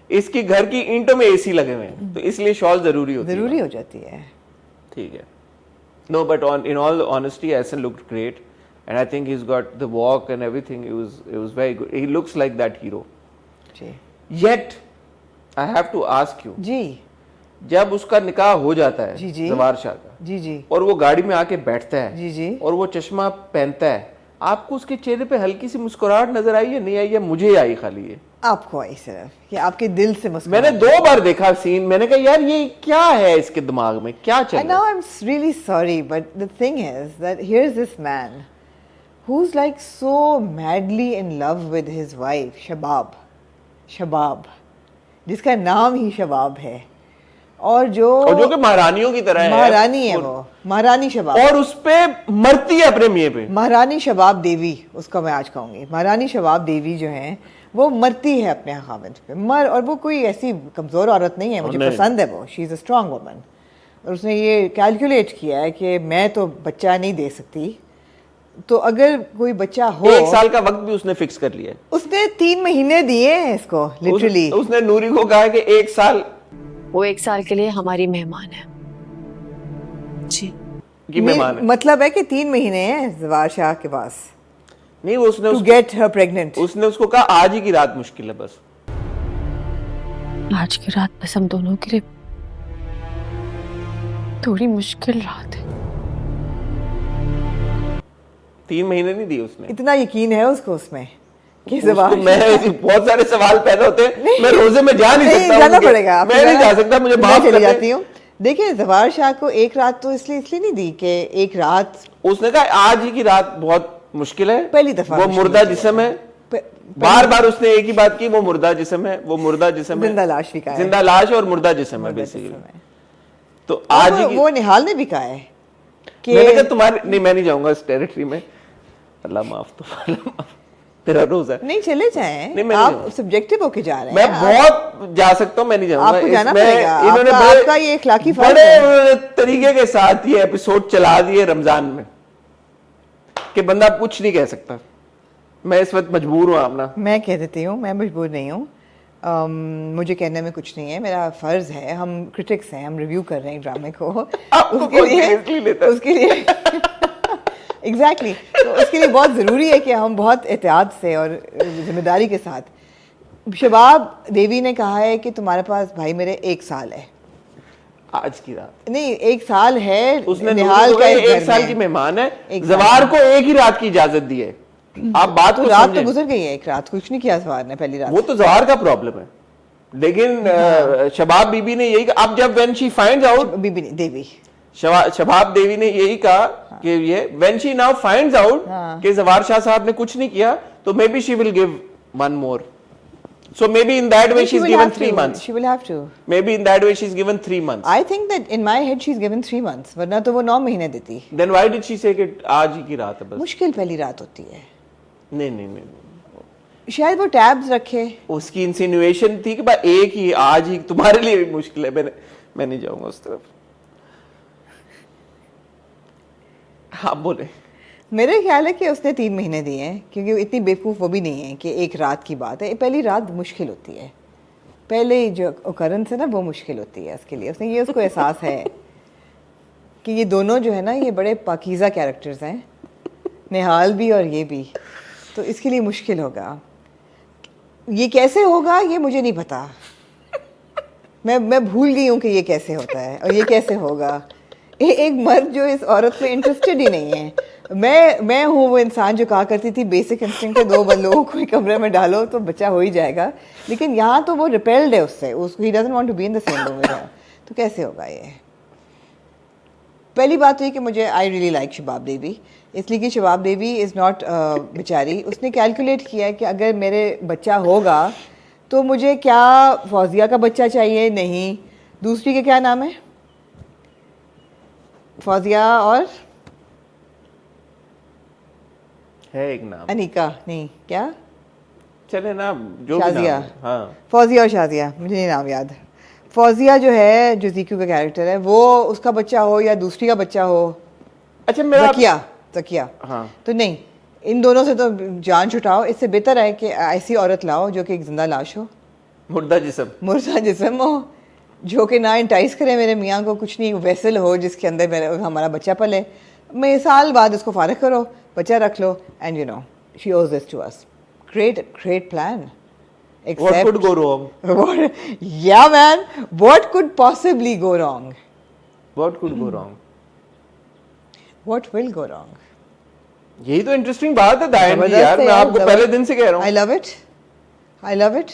इसकी घर की ईंटों में एसी लगे हुए हैं, तो इसलिए शॉल जरूरी होती है। जरूरी हो जाती है। ठीक है। No, but in all honesty, Ahsan looked great, and I think he's got the walk and everything. It was very good. He looks like that hero. Ji Yet, I have to ask you, जी जब उसका निकाह हो जाता है जी, जी। जवार शाह का, जी जी और वो गाड़ी में आके बैठता है, जी, जी। और वो चश्मा पहनता है, आपको उसके चेहरे पे हल्की सी मुस्कुराहट नजर आई है? नहीं आई है? मुझे आई खाली है। आपको आई सिर्फ कि आपके दिल से मुस्कुराहट। मैंने 2 बार देखा सीन, मैंने कहा यार ये क्या है इसके दिमाग में, क्या चल And रहा now है? I'm really sorry, but the thing is that here's this man who's like so madly in love with his wife, Shabab, जिसका नाम ही शबाब है, और जो कि महारानियों की तरह है, महारानी है, वो महारानी शबाब, और उस पे मरती है अपने मियाँ पे। महारानी शबाब देवी उसका मैं आज कहूँगी। महारानी शबाब देवी जो है वो मरती है अपने खाविंद पे, और वो कोई ऐसी कमज़ोर औरत नहीं है, मुझे नहीं। पसंद है वो, she is a strong woman. और उसने ये कैलकुलेट किया है कि मैं तो बच्चा नहीं दे सकती, तो अगर कोई बच्चा हो, 1 साल का वक्त भी उसने फिक्स कर लिया है। उसने 3 महीने दिए हैं इसको लिटरली। उसने नूरी को कहा कि 1 साल वो 1 साल के लिए हमारी मेहमान है जी। की मेहमान है। मतलब है कि 3 महीने हैं जवार शाह के पास नहीं, वो उसने टू गेट हर प्रेग्नेंट। उसने उसको कहा आज ही की रात मुश्किल है बस। आज की रात बस हम दोनों के लिए थोड़ी मुश्किल रात है। 3 महीने नहीं दिए उसने। इतना यकीन है उसको उसमें कि उसको जवार मैं बहुत सारे सवाल पैदा होते हैं, मैं रोजे में जा नहीं सकता, जाना मुझे- पड़ेगा, मैं नहीं जा सकता, मुझे माफ चली कर दे। जाती हूँ। देखिए जवार शाह को 1 रात तो इसलिए नहीं दी कि 1 रात, उसने कहा आज ही की रात बहुत मुश्किल है, पहली दफा वो मुश्किल मुर्दा है। जिस्म है। प- बार बार उसने एक ही बात की, वो मुर्दा जिस्म है, वो मुर्दा जिस्म है, जिंदा लाश भी कहा है। जिंदा लाश और मुर्दा जिस्म है बेसिकली। तो आज आज ही की- वो निहाल ने भी कहा है कि मैंने कहा तुम्हारे नहीं, मैं नहीं जाऊंगा इस टेरिटरी में, अल्लाह माफ, तो अल्लाह माफ, तेरा रोज है। नहीं चले जाएं, नहीं, मैं नहीं आप जाऊंगा। सब्जेक्टिव होके जा रहे मैं हैं। बहुत जा सकता हूँ, मैं नहीं जाऊंगा। आपको जाना इसमें पड़ेगा, इन्होंने आपका ये इखलाकी फर्ज बड़े है। तरीके के साथ ये एपिसोड चला दिए रमजान में कि बंदा कुछ नहीं कह सकता। मैं इस वक्त मजबूर हूँ आपना। मैं कह देती हूँ, मैं मजबूर नहीं हूँ। मुझे कहने में कुछ नहीं है, मेरा फर्ज है, हम क्रिटिक्स हैं, हम रिव्यू कर रहे हैं ड्रामे को। आपको उसके कौन लिए seriously लेता है? उसके लिए एग्जैक्टली तो उसके लिए बहुत ज़रूरी है कि हम बहुत एहतियात से और जिम्मेदारी के साथ। शबाब देवी ने कहा है कि तुम्हारे पास भाई मेरे 1 साल है, आज की रात नहीं 1 साल है, उसने निहाल नूरी को का कहा, इस घर 1 साल में। की मेहमान है, एक साल जवार को 1 ही रात की इजाजत दी है। आप बात तो को रात तो समझें। गुजर गई है, 1 रात कुछ नहीं किया सवार ने पहली रात। वो तो जवार का प्रॉब्लम है, लेकिन शबाब बीबी ने यही कहा, अब जब व्हेन शी फाइंड्स आउट, बीबी नहीं, देवी शबाब देवी ने यही कहा कि ये when she now finds out कि जवार शाह साहब ने कुछ नहीं किया, तो may be she will give 1 more, so maybe in that way she's given 3 months, She will have to. maybe in that way she's given 3 months. I think that in my head she's given 3 months, वरना तो वो 9 महीने देती। Then why did she say कि आज ही की रात है बस? मुश्किल पहली रात होती है, नहीं नहीं नहीं, शायद वो टैब्स रखे। उसकी इंसिनुएशन थी कि भाई एक ही आज ही तुम्हारे लिए भी मुश्किल है, मैं नहीं जाऊंगा उस तरफ। हाँ बोले। मेरे ख्याल है कि उसने 3 महीने दिए हैं, क्योंकि इतनी बेवकूफ़ वो भी नहीं है कि 1 रात की बात है। पहली रात मुश्किल होती है, पहले जो ओकरेंस है ना वो मुश्किल होती है उसके लिए। उसने ये उसको एहसास है कि ये दोनों जो है ना ये बड़े पाकीज़ा कैरेक्टर्स हैं, निहाल भी और ये भी, तो इसके लिए मुश्किल होगा। ये कैसे होगा ये मुझे नहीं पता, मैं भूल गई हूँ कि ये कैसे होता है और ये कैसे होगा। एक मर्द जो इस औरत में इंटरेस्टेड ही नहीं है। मैं हूँ वो इंसान जो कहा करती थी बेसिक इंस्टिंक्ट है, 2 लोगों को एक कमरे में डालो तो बच्चा हो ही जाएगा, लेकिन यहाँ तो वो रिपेल्ड है उससे, उसको ही doesn't want to be in the same room with her. तो कैसे होगा ये? पहली बात तो ये कि मुझे आई रियली लाइक शबाब देवी, इसलिए कि शबाब देवी इज़ नॉट बेचारी, उसने कैलकुलेट किया है कि अगर मेरे बच्चा होगा तो मुझे क्या फौजिया का बच्चा चाहिए? नहीं। दूसरी के क्या नाम है? फौजिया और है एक नाम, अनिका नहीं, क्या? चले ना जो भी शाजिया। नाम है। हाँ फौजिया और शाजिया, मुझे नहीं नाम याद। फौजिया जो है, जो जीक्यू का कैरेक्टर है, वो उसका बच्चा हो या दूसरी का बच्चा हो। अच्छा मेरा तकिया। हाँ तो नहीं, इन दोनों से तो जान छुटाओ। इससे बेहतर है कि ऐसी औरत लाओ जो कि एक जिंदा लाश हो, मुर्दा जिस्म हो, जो कि ना इंटाइस करे मेरे मियाँ को, कुछ नहीं, वेसल हो जिसके अंदर हमारा बच्चा पले। मैं साल बाद उसको फारिग करो, बच्चा रख लो, and you know she owes this to us. Great plan. What could go wrong? Yeah, man. What could possibly go wrong? What could go wrong? What will go wrong? यही तो इंटरेस्टिंग बात है दायन की जबरदस्त यार, है मैं यार, आपको पहले दिन से कह रहा I हूँ। love it. I love it.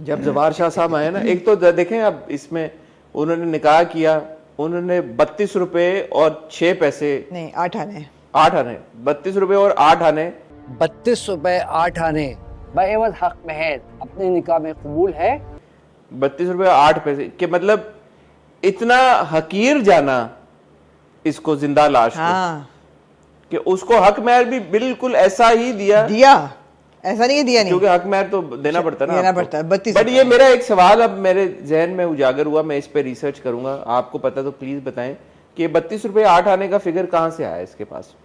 जब जवार शाह साहब आए ना, एक तो देखें अब इसमें उन्होंने निकाह किया, उन्होंने 32 रुपए और 6 पैसे, नहीं, 8 आने। 8 आने, 32 रुपए और 8 आने, 32 रुपए 8 आने बएवज हक महर अपने निकाह में कबूल है। 32 रुपए और 8 पैसे के मतलब इतना हकीर जाना इसको जिंदा लाश को, हाँ, कि उसको हक महर भी बिल्कुल ऐसा ही दिया, ऐसा नहीं है, दिया नहीं, क्योंकि हक महर तो देना पड़ता है ना, देना पड़ता है, 32 बट ये मेरा एक सवाल अब मेरे जहन में उजागर हुआ, मैं इस पे रिसर्च करूंगा, आपको पता तो प्लीज बताएं कि 32 रुपए 8 आने का फिगर कहां से आया इसके पास।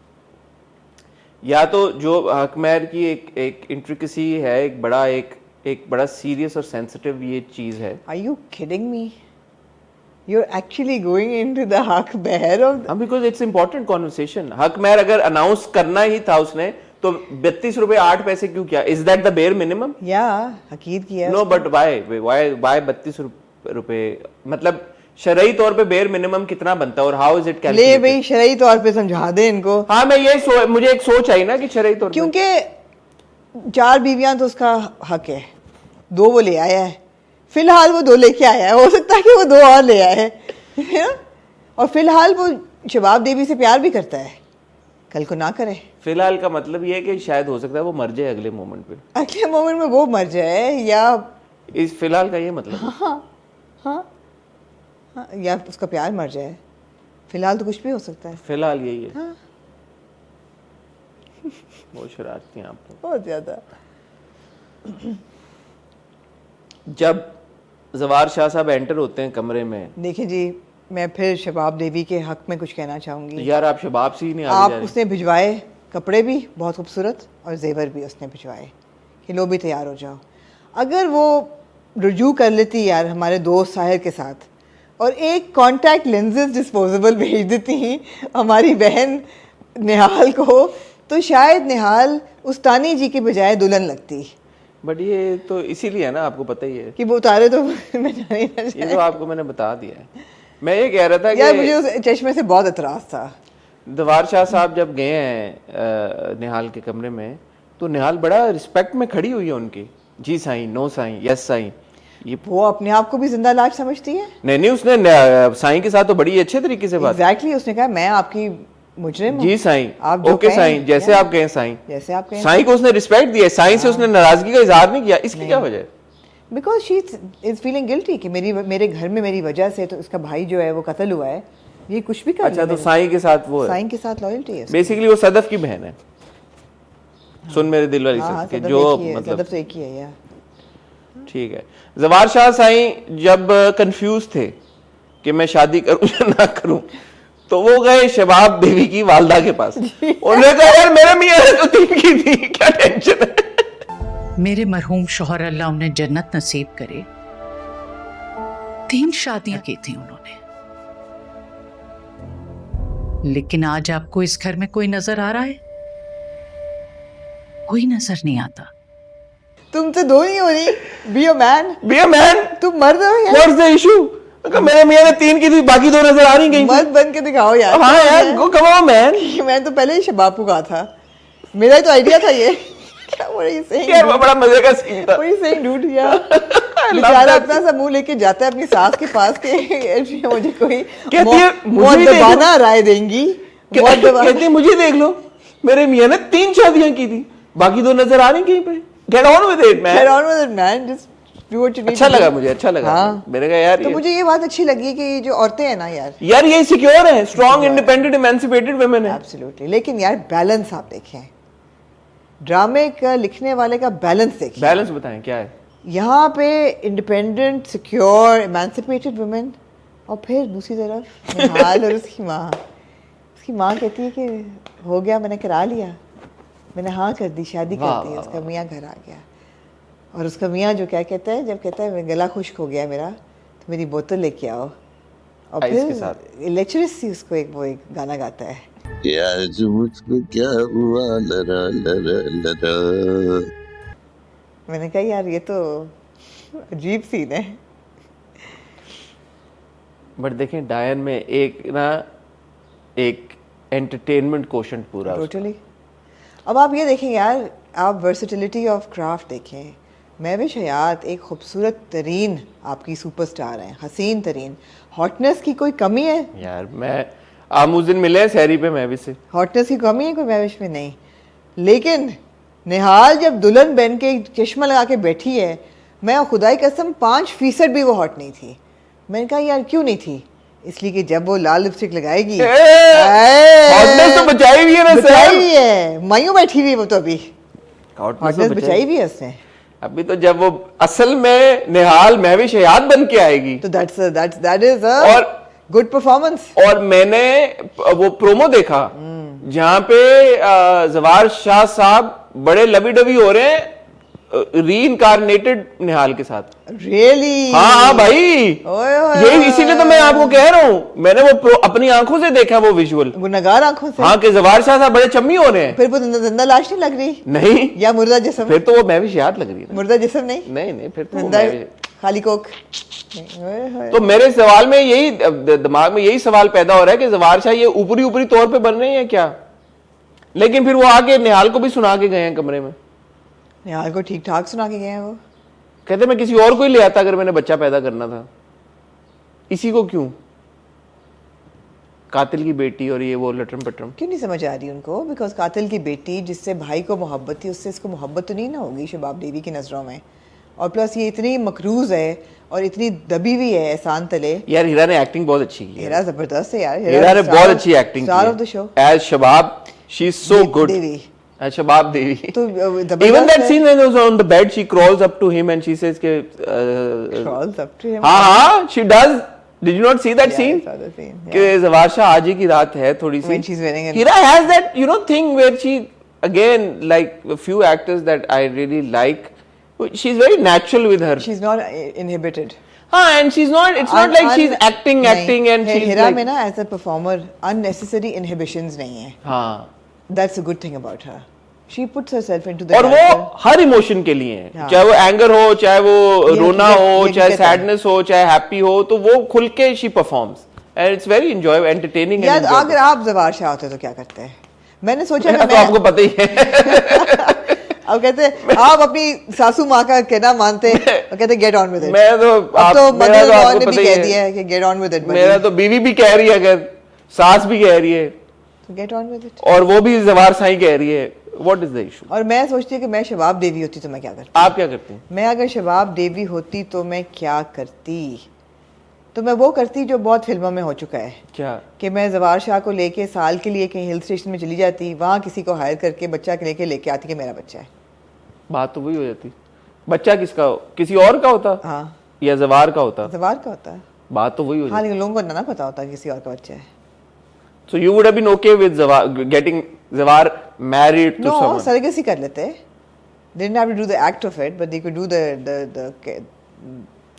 या तो जो हक महर की एक इंट्रिकेसी है, एक बड़ा सीरियस और सेंसिटिव ये चीज है। Are you kidding me? You're actually going into the हक महर of हाँ, बिकॉज इट्स इंपॉर्टेंट कॉन्वर्सेशन। हक महर अगर अनाउंस करना ही था उसने तो 32 रुपए 8 पैसे क्यों किया? Is that the bare minimum? या हकीर किया? नो, बट वाई 32 रुपए, मतलब शरई तौर पे बेयर मिनिमम कितना बनता है और हाउ इज इट ले कैलकुलेटेड? भाई, शरई तौर पे समझा दे इनको। हाँ, मुझे एक सोच आई ना कि शरई तौर पे, क्योंकि 4 बीवियां तो उसका हक है, 2 वो ले आया है, फिलहाल वो 2 लेके आया है, हो सकता है कि वो 2 और ले आए और फिलहाल वो शबाब देवी से प्यार भी करता है, कल को ना करे। फिलहाल का मतलब ये है कि शायद हो सकता है वो मर जाए अगले मोमेंट पे, अगले मोमेंट में वो मर जाए, या इस फिलहाल का ये मतलब हाँ, या उसका प्यार मर जाए। फिलहाल तो कुछ भी हो सकता है। फिलहाल यही है। हाँ। बहुत शरारती हैं आप तो। बहुत ज्यादा। जब जवार शाह साहब एंटर होते हैं कमरे में, देखिए जी, मैं फिर शबाब देवी के हक में कुछ कहना चाहूंगी। यार आप शबाब से ही नहीं आगे आप जा रहे। उसने भिजवाए कपड़े भी बहुत खूबसूरत और जेवर भी उसने भिजवाए कि लो भी तैयार हो जाओ। अगर वो रुजू कर लेती यार हमारे दोस्त साहिर के साथ और एक कॉन्टैक्ट लेंसेज डिस्पोजेबल भेज देती हमारी बहन निहाल को, तो शायद निहाल उस्तानी जी के बजाय दुल्हन लगती। बट ये तो इसीलिए है ना, आपको पता ही है कि वो उतारे तो मैं जाने ही ना ये जाए। तो आपको मैंने बता दिया है। मैं ये कह रहा था यार मुझे कि उस चश्मे से बहुत एतराज था। जवार शाह साहब जब गए हैं निहाल के कमरे में, तो निहाल बड़ा रिस्पेक्ट में खड़ी हुई है उनकी, जी साईं, नो साईं, यस साईं। ये वो अपने आप को भी जिंदा लाश समझती है। नहीं, उसने साईं के साथ तो बड़ी अच्छे तरीके से बात। एग्जैक्टली, उसने कहा मैं आपकी मुजरिम हूं। जी साईं, आप जो ओके कहें, साईं, जैसे या, आप कहें साईं। जैसे आप कहें। साईं को उसने रिस्पेक्ट दिया, साईं से उसने नाराजगी का इजहार नहीं किया। इसकी क्या वजह है? Because she is feeling guilty कि मेरे घर में मेरी वजह से तो उसका भाई जो है वो कत्ल हुआ है, ये कुछ भी कर अच्छा, तो साईं के साथ वो है, साईं के साथ लॉयल्टी है। बेसिकली वो सदफ की बहन है। सुन मेरे दिल वाली हाँ, सदफ के सदफ जो एक ही है, मतलब सदफ तो एक ही है यार। ठीक है। जवार शाह साईं जब कंफ्यूज थे कि मैं शादी करूं या ना करूं, तो वो गए शबाब देवी की वालदा के पास। उन्होंने कहा यार मेरे मियां ने तो 3 की थी, क्या टेंशन है? मेरे मरहूम शौहर अल्लाह उन्हें जन्नत नसीब करे, 3 शादियां की थी उन्होंने, लेकिन आज आपको इस घर में कोई नजर आ रहा है? कोई नजर नहीं आता। तुम तो 2 नहीं हो रही। Be a man. Be a man. तुम मर्द हो यार। What's the issue? मेरे मियां ने 3 की थी, बाकी 2 नजर आ रही कहीं। मर्द बन के दिखाओ यार। हाँ यार, गो कम ऑन मैन। मैं तो पहले ही शबाब को कहा था, मेरा ही तो आइडिया था ये। क्या what are you saying? यार वो बड़ा मजे का सीन था। What are you saying, dude? यार बेचारा अपना सा मुंह लेके जाता है अपनी सास के पास के मुझे कोई कहती है मुझे दबाना राय देंगी। कहती है मुझे देख लो, मेरे मियां ने 3 शादियां की थी, बाकी 2 नजर आ रही कहीं पे। Get on with it, man. Get on with it, man. Just do what you need अच्छा to do. लगा मुझे, अच्छा लगा। हाँ। मैंने कहा यार तो मुझे ये बात अच्छी लगी कि ये जो औरतें हैं ना यार, ये सिक्योर है, स्ट्रॉन्ग इंडिपेंडेंट इमेंसिपेटेड वुमेन है। एब्सोल्युटली। लेकिन यार बैलेंस आप देखें, ड्रामे का लिखने वाले का बैलेंस देखिए। बैलेंस बताएं क्या है? यहाँ पे इंडिपेंडेंट, सिक्योर, इमेंसिपेटेड वुमेन, और फिर दूसरी तरफ निहाल और उसकी माँ। उसकी माँ कहती है कि हो गया, मैंने करा लिया, मैंने हाँ कर दी, शादी कर दी, उसका मियाँ घर आ गया। और उसका मियाँ जो क्या कहता है, जब कहता है गला खुश्क हो गया मेरा, तो मेरी बोतल लेके आओ, और आइस के फिर साथ। लेक्चरस सी उसको एक गाना गाता है, यार जो मुझको क्या हुआ लरा लरा लरा। मैंने कहा यार ये तो अजीब सीन है। बट देखें डायन में एक एंटरटेनमेंट क्वोशंट पूरा उसका। टोटली। अब आप ये देखें यार, आप वर्सेटिलिटी ऑफ क्राफ्ट देखें। महविश हयात एक खूबसूरत तरीन आपकी सुपरस्टार हैं, हसीन तरीन। हॉटनेस की कोई कमी है? यार मैं आप उस दिन मिले हैं सहरी पे मैं भी से। हॉटनेस की कमी है कोई महविश में? नहीं। लेकिन निहाल जब दुल्हन बन के चश्मा लगा के बैठी है, मैं खुदाई कसम 5% भी वो हॉट नहीं थी। मैंने कहा यार क्यों नहीं थी? इसलिए कि जब वो लाल लिपस्टिक लगाएगी, हॉटनेस तो बचाई हुई है ना, बचाई हुई है, मायूं बैठी हुई है वो तो अभी, हॉटनेस तो बचाई हुई है उसने। अभी तो जब वो असल में निहाल महविश हयात बन के आएगी तो that is a और गुड परफॉर्मेंस। और मैंने वो प्रोमो देखा जहां पे जवार शाह साहब बड़े लवी डवी हो रहे हैं रीइंकारनेटेड निहाल के साथ। रियली? हाँ भाई, यही इसीलिए तो मैं आपको कह रहा हूँ, मैंने वो अपनी आंखों से देखा वो विजुअल, गुनहगार आंखों से। हाँ कि जवार शाह साहब बड़े चम्मी हो रहे हैं। फिर वो जिंदा लाश नहीं लग रही? नहीं, या मुर्दा जिस्म? फिर तो वो महविश याद लग रही है। मुर्दा जिस्म नहीं? नहीं फिर तो वो जिंदा खाली कोक। तो मेरे सवाल में यही दिमाग में यही सवाल पैदा हो रहा है कि जवार शाह ये ऊपरी तौर पे बन रहे हैं क्या? लेकिन फिर वो आके निहाल को भी सुना के गए हैं कमरे में। निहाल को ठीक ठाक सुना के गए हैं वो। कहते मैं किसी और को ही ले आता अगर मैंने बच्चा पैदा करना था, इसी को क्यों? कातिल की बेटी और ये वो लटरम पटरम क्यों नहीं समझ आ रही उनको? बिकॉज कातिल की बेटी जिससे भाई को मोहब्बत थी, उससे इसको मोहब्बत तो नहीं ना होगी शबाब देवी की नजरों में। और प्लस ये इतनी मकरूज है और इतनी दबी हुई है एहसान तले। यार हीरा ने एक्टिंग बहुत अच्छी की है। हीरा जबरदस्त है यार। हीरा ने बहुत अच्छी एक्टिंग की star of the show as Shabab. She is so good Devi. Shabab Devi. तो even that scene when he was on the bed, she crawls up to him and she says के crawls up to him. हाँ she does. Did you not see that Yeah, scene? I saw the scene, yeah. कि जवार शाह आज ही की रात है थोड़ी सी। When she's wearing an- Hira has that thing where she again like a few actors that I really like. She's very natural with her. She's not inhibited. हाँ, and she's not. It's not like she's acting and she's Heera like. में ना as a performer unnecessary inhibitions नहीं है. हाँ. That's a good thing about her. She puts herself into the और वो character. हर emotion के लिए है, हाँ. चाहे वो एंगर हो, चाहे वो ये रोना हकीकत- हो, ये चाहे हकीकत है। सैडनेस हो, चाहे हैप्पी हो, तो वो खुल के she performs and it's very entertaining. यार अगर आप जवार शाह होते तो क्या करते हैं? मैंने सोचा कि तो आपको पता ही है। अब कहते हैं आप अपनी सासू माँ का कहना मानते और कहते गेट ऑन विद इट। मैं तो अब तो मेरा तो मदर आपको ने भी पता ही कह है। दिया है कि गेट ऑन विद इट। मेरा तो बीवी भी कह रही है, अगर सास भी कह रही है तो गेट ऑन विद इट। और वो भी जवार साई कह रही है। What is the issue? और मैं सोचती हूँ कि मैं शबाब देवी होती तो मैं क्या करती? आप क्या करती? मैं अगर शबाब देवी होती तो मैं क्या करती? तो मैं वो करती जो बहुत फिल्मों में हो चुका है क्या? कि मैं जवार शाह को लेके साल के लिए कहीं हिल स्टेशन में चली जाती, वहाँ किसी को हायर करके बच्चा लेके आती कि मेरा बच्चा है। बात तो वही हो जाती। बच्चा किसका हो? किसी और का होता हाँ, या जवार का होता? जवार का होता है। बात तो वही हो हाँ, जाती। लेकिन लोगों को ना पता होता किसी और का बच्चा है। So you would have been okay with getting Zawar married to No, someone? surrogacy कर लेते। They didn't have to do the act of it, but they could do the you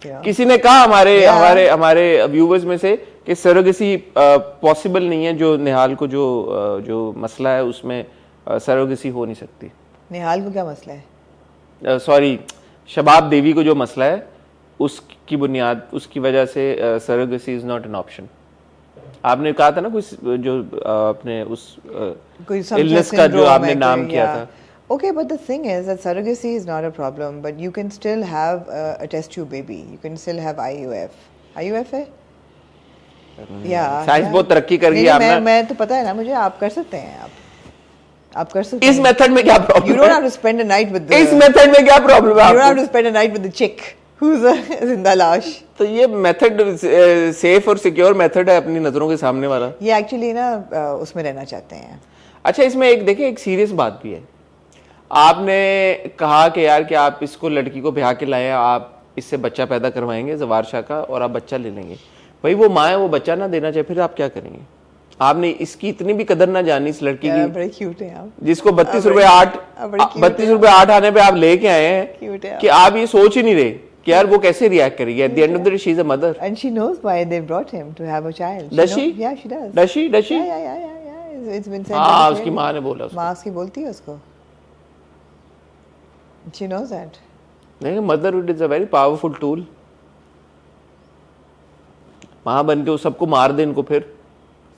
know. किसी ने कहा Yeah. हमारे viewers में से कि surrogacy possible नहीं है, जो निहाल को जो मसला है उसमें सरोगेसी हो नहीं सकती। निहाल को क्या मसला है? सॉरी, शबाब देवी को जो मसला है उसकी बुनियाद, उसकी वजह से surrogacy is not an option. आपने कहा था ना कुछ जो आपने उस कोई इलनेस का जो आपने नाम किया था। Okay, but the thing is that surrogacy is not a problem, but you can still have a test tube baby. You can still have IUF. IUF है? Yeah. साइंस बहुत तरक्की कर गई नहीं, आपने। मैं तो पता है ना मुझे, आप कर सकते हैं आप। आप कर सकते इस मेथड में क्या problem You don't have to spend a night with the इस मेथड में क्या प्रॉब्लम है You don't have आपको? to spend a night with the chick who's a जिंदा लाश। तो ये मेथड सेफ और सिक्योर मेथड है अपनी नजरों के सामने वाला। ये एक्चुअली ना उसमें रहना चाहते हैं। अच्छा, इसमें एक देखिए एक सीरियस बात भी है। आपने कहा कि यार कि आप इसको लड़की को ब्याह के लाए, आप इससे बच्चा पैदा करवाएंगे जवार शाह का और आप बच्चा ले लेंगे। भाई वो माँ है, वो बच्चा ना देना चाहिए, फिर आप क्या करेंगे? आपने इसकी इतनी भी कदर ना जानी इस लड़की की, बड़े क्यूट हैं आप। जिसको 32 रुपए 8 आने पे आप लेके आए Cute है हैं कि आप ये सोच ही नहीं रहे कि यार वो कैसे रिएक्ट करेगी। At the end of the day she is a mother. And she knows why they brought him to have a child. Does she? Yeah, she does. Does she? Does she? Yeah. It's been said. हाँ, उसकी माँ ने बोला उसको। माँ उसकी बोलती है उसको। She knows that. नहीं, motherhood is a very powerful tool. माँ बन के वो सबको मार दे इनको फिर।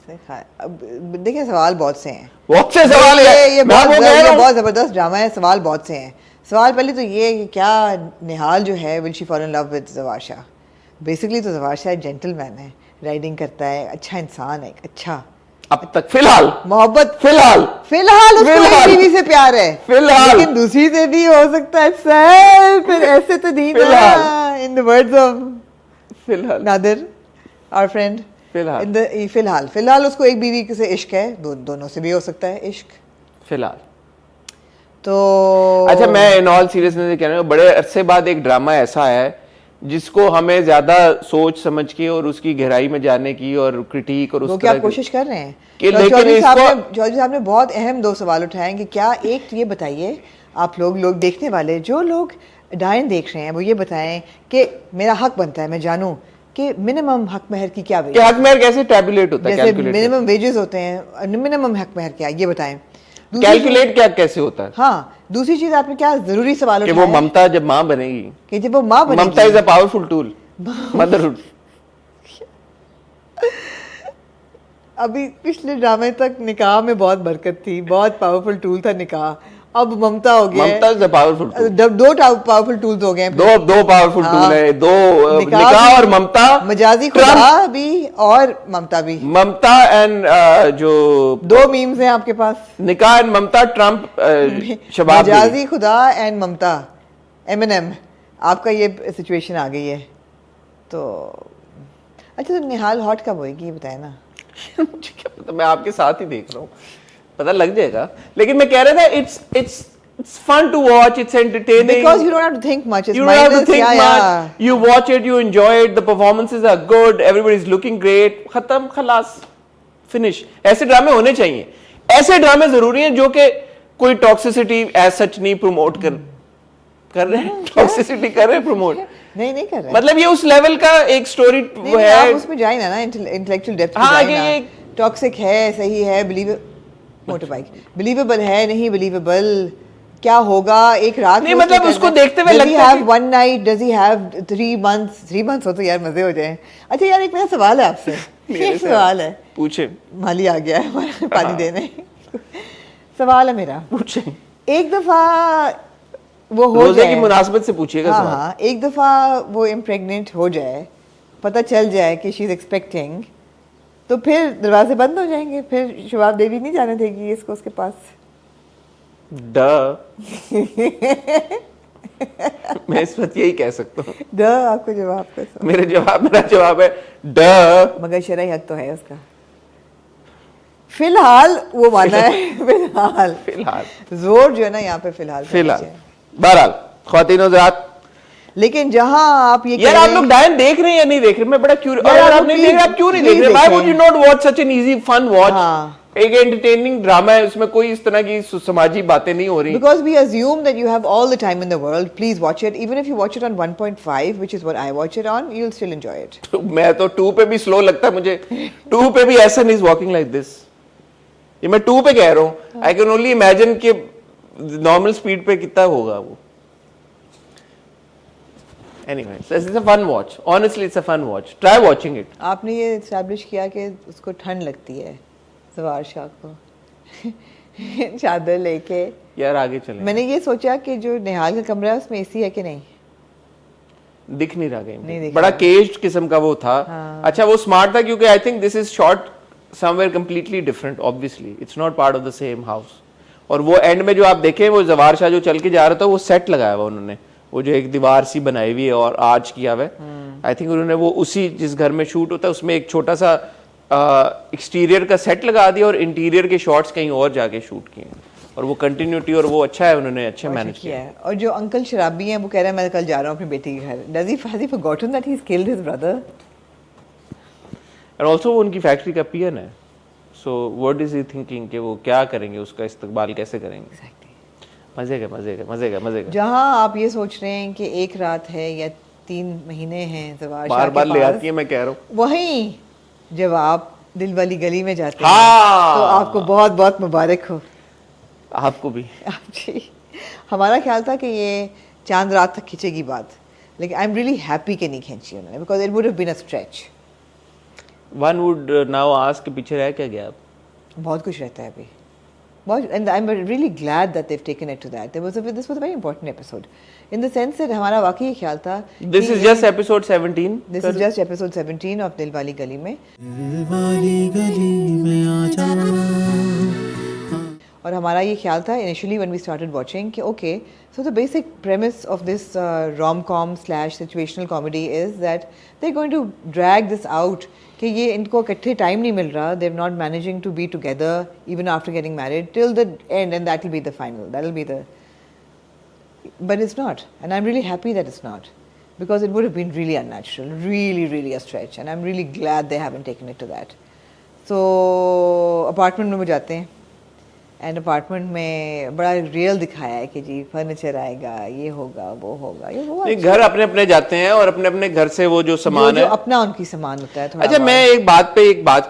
अब देखिए सवाल बहुत से हैं। बहुत से सवाल है। ये मैं वो कह रहा हूँ। बहुत जबरदस्त ड्रामा है। सवाल बहुत से हैं। सवाल पहले तो ये कि क्या निहाल जो है will she fall in love with जवार शाह? बेसिकली तो जवार शाह जेंटलमैन है, राइडिंग करता है, अच्छा इंसान है, अच्छा अब तक फिलहाल मोहब्बत फिलहाल उसको एक बीवी से प्यार है फिलहाल, लेकिन दूसरी से भी हो सकता है सर। फिर ऐसे तो नहीं ना। इन द वर्ड्स ऑफ फिलहाल नादिर आवर फ्रेंड, फिलहाल उसको एक बीवी से इश्क है। दोनों से भी हो सकता है इश्क फिलहाल। तो अच्छा, मैं इन ऑल सीरियसनेस कह रहा हूँ, बड़े अरसे बाद एक ड्रामा ऐसा है जिसको हमें ज्यादा सोच समझ के और उसकी गहराई में जाने की और क्रिटिक और उस क्या आप कोशिश कर रहे हैं कि तो लेकिन चौधरी साहब ने बहुत अहम 2 सवाल उठाए हैं कि क्या एक तो ये बताइए आप लोग देखने वाले जो लोग डायन देख रहे हैं वो ये बताएं कि मेरा हक बनता है मैं जानूं कि मिनिमम हक महर की क्या कि हक महर कैसे टैबुलेट होता है, जैसे कैलकुलेट मिनिमम वेजेस होते हैं, मिनिमम हक महर क्या ये बताएं। कैलकुलेट क्या कैसे होता है? हाँ, दूसरी चीज आपने क्या जरूरी सवाल कि उठाया वो ममता जब माँ बनेगी, कि जब वो माँ बनेगी, mamta is a powerful tool motherhood. अभी पिछले ड्रामे तक निकाह में बहुत बरकत थी, बहुत पावरफुल टूल था निकाह। अब ममता हो गया, mamta is a powerful tool. 2 powerful tools हो गए, दो पावरफुल टूल है, 2 निकाह और ममता, मजाजी खुदा भी और ममता भी। ममता एंड जो 2 मीम्स हैं आपके पास, निकाह एंड ममता, ट्रम्प शबाब भी। मजाजी खुदा एंड ममता, एमएनएम। आपका ये सिचुएशन आ गई है तो अच्छा, तो निहाल हॉट कब होएगी ये बताए ना। मुझे क्या पता, मैं आपके साथ ही देख रहा हूँ, पता लग जाएगा। लेकिन मैं कह रहा था it's fun to watch, it's entertaining because you don't have to think much, it's you don't have to mindless, think yeah, much, yeah. you watch it, you enjoy it, the performances are good, everybody's looking great, खत्म, खलास, finish। ऐसे ड्रामे होने चाहिए, ऐसे ड्रामे जरूरी हैं जो कि कोई टॉक्सिसिटी एज सच नहीं प्रमोट कर रहे हैं। टॉक्सिसिटी कर रहे हैं प्रमोट नहीं कर रहे, मतलब ये उस लेवल का एक स्टोरी है। आप उसमें जाए ना इंटेलेक्चुअल डेप्थ में हाँ, जाए ना, टॉक्सिक है, सही है, बिलीवेबल है, नहीं बिलीवेबल, क्या होगा एक रात नहीं, मतलब उसको देखते हुए लगता है कि 1 night, does he have 3 months हो तो यार मजे हो जाए। अच्छा यार, एक मेरा सवाल है आपसे, एक सवाल है, पूछे, माली आ गया है पानी देने। सवाल है मेरा, पूछे, एक दफा वो हो रोजे जाए, की मुनासबत से पूछिएगा सवाल। हाँ, एक दफा वो इम्प्रेग्नेंट हो जाए, पता चल जाए कि शी इज एक्सपेक्टिंग, तो फिर दरवाजे बंद हो जाएंगे, फिर शबाब देवी नहीं जाने देगी इसको उसके पास। मैं इस वक्त यही कह सकता हूँ। आपको जवाब कैसा? मेरा जवाब है ड, मगर शरई हक तो है उसका। फिलहाल वो माना है, फिलहाल जोर जो है ना यहाँ पे फिलहाल। बहरहाल ख्वातीन हज़रात, लेकिन जहां आप ये यार आप लोग डायन देख रहे हैं या नहीं देख रहे? मैं बड़ा क्यूरियस, अगर आप नहीं देख रहे, आप क्यों नहीं देख रहे? Why would you not watch such an easy fun watch? एक एंटरटेनिंग ड्रामा है, उसमें कोई इस तरह की समाजी बातें नहीं हो रही। Because we assume that you have all the time in the world. Please watch it. Even if you watch it on 1.5, which is what I watch it on, you'll still enjoy it. मैं तो 2 पे भी slow लगता है मुझे। 2 पे भी ऐसा नहीं वॉकिंग लाइक दिस। ये मैं 2 पे कह रहा हूँ। आई कैन ओनली इमेजिन कि नॉर्मल स्पीड पे कितना होगा वो। Anyway, it's a fun watch. Honestly, it's a fun watch. Try watching it. आपने ये एस्टैब्लिश किया कि उसको ठंड लगती है जवार शाह को चादर लेके। यार आगे चलें। मैंने ये सोचा कि जो निहाल का कमरा है उसमें एसी है कि नहीं, दिख नहीं रहा कहीं, नहीं दिख बड़ा रहा। केज्ड किस्म का वो था। हाँ। अच्छा, वो स्मार्ट था क्योंकि I think this is shot somewhere completely different. Obviously it's not part of the same house. और वो एंड में जो आप देखें वो जवार शाह जो चल के जा रहा था वो सेट लगाया हुआ उन्होंने, वो जो एक दीवार सी बनाई हुई है और आर्च किया हुआ है, आई थिंक उन्होंने वो उसी जिस घर में शूट होता है उसमें एक छोटा सा एक्सटीरियर का सेट लगा दिया और इंटीरियर के शॉट्स कहीं और जाके शूट किए और वो कंटिन्यूटी और वो अच्छा है, उन्होंने अच्छा मैनेज किया है। और जो अंकल शराबी हैं वो कह रहे हैं मैं कल जा रहा हूँ अपनी बेटी के घर। Does he has he forgotten that he's killed his brother? और ऑल्सो वो उनकी फैक्ट्री का पीएन है, so what is he thinking कि वो क्या करेंगे, उसका इस्तकबाल कैसे करेंगे। मजे का जहाँ आप ये सोच रहे हैं कि एक रात है या 3 महीने हैं जवार शाह बार के बार ले पास, आती है, मैं कह रहा हूँ वहीं जब आप दिल वाली गली में जाते हाँ। हैं तो आपको बहुत बहुत मुबारक हो। आपको भी। जी, हमारा ख्याल था कि ये चांद रात तक खींचेगी बात, लेकिन आई एम रियली हैप्पी कि नहीं खींची उन्होंने, because it would have been a stretch. One would now ask के पीछे रह क्या गया आप? बहुत कुछ रहता है अभी, बहुत, and I'm really glad that they've taken it to that. This was a very important episode, in the sense that हमारा वाकई ख्याल था This is just episode 17. This is just episode 17 of दिल वाली गली में। और हमारा ये ख्याल था initially when we started watching कि okay, so the basic premise of this rom-com / situational comedy is that they're going to drag this out कि ये इनको इकट्ठे टाइम नहीं मिल रहा, they're not managing to be together even after getting married till the end, and that will be the final, that will be the, but it's not, and I'm really happy that it's not, because it would have been really unnatural, really a stretch, and I'm really glad they haven't taken it to that. So apartment में वो जाते हैं and apartment में बड़ा real दिखाया है कि जी furniture आएगा, ये होगा, वो होगा, ये वो घर अपने अपने जाते हैं और अपने अपने घर से वो जो सामान है अपना उनकी सामान होता है। अच्छा, मैं एक बात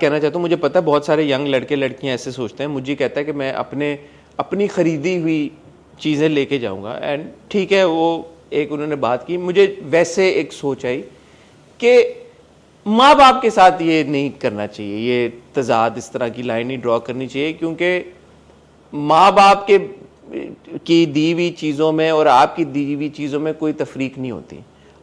कहना चाहता हूँ, मुझे पता है बहुत सारे यंग लड़के लड़कियां ऐसे सोचते हैं, मुझे कहता है कि मैं अपनी खरीदी हुई चीज़ें लेके जाऊँगा, एंड ठीक है, वो एक उन्होंने बात की, मुझे वैसे एक सोच आई कि माँ बाप के साथ ये नहीं करना चाहिए, ये तजाद इस तरह की लाइन ही ड्रॉ करनी चाहिए, क्योंकि माँ बाप की दी हुई चीज़ों में और आपकी दी हुई चीज़ों में कोई तफरीक नहीं होती।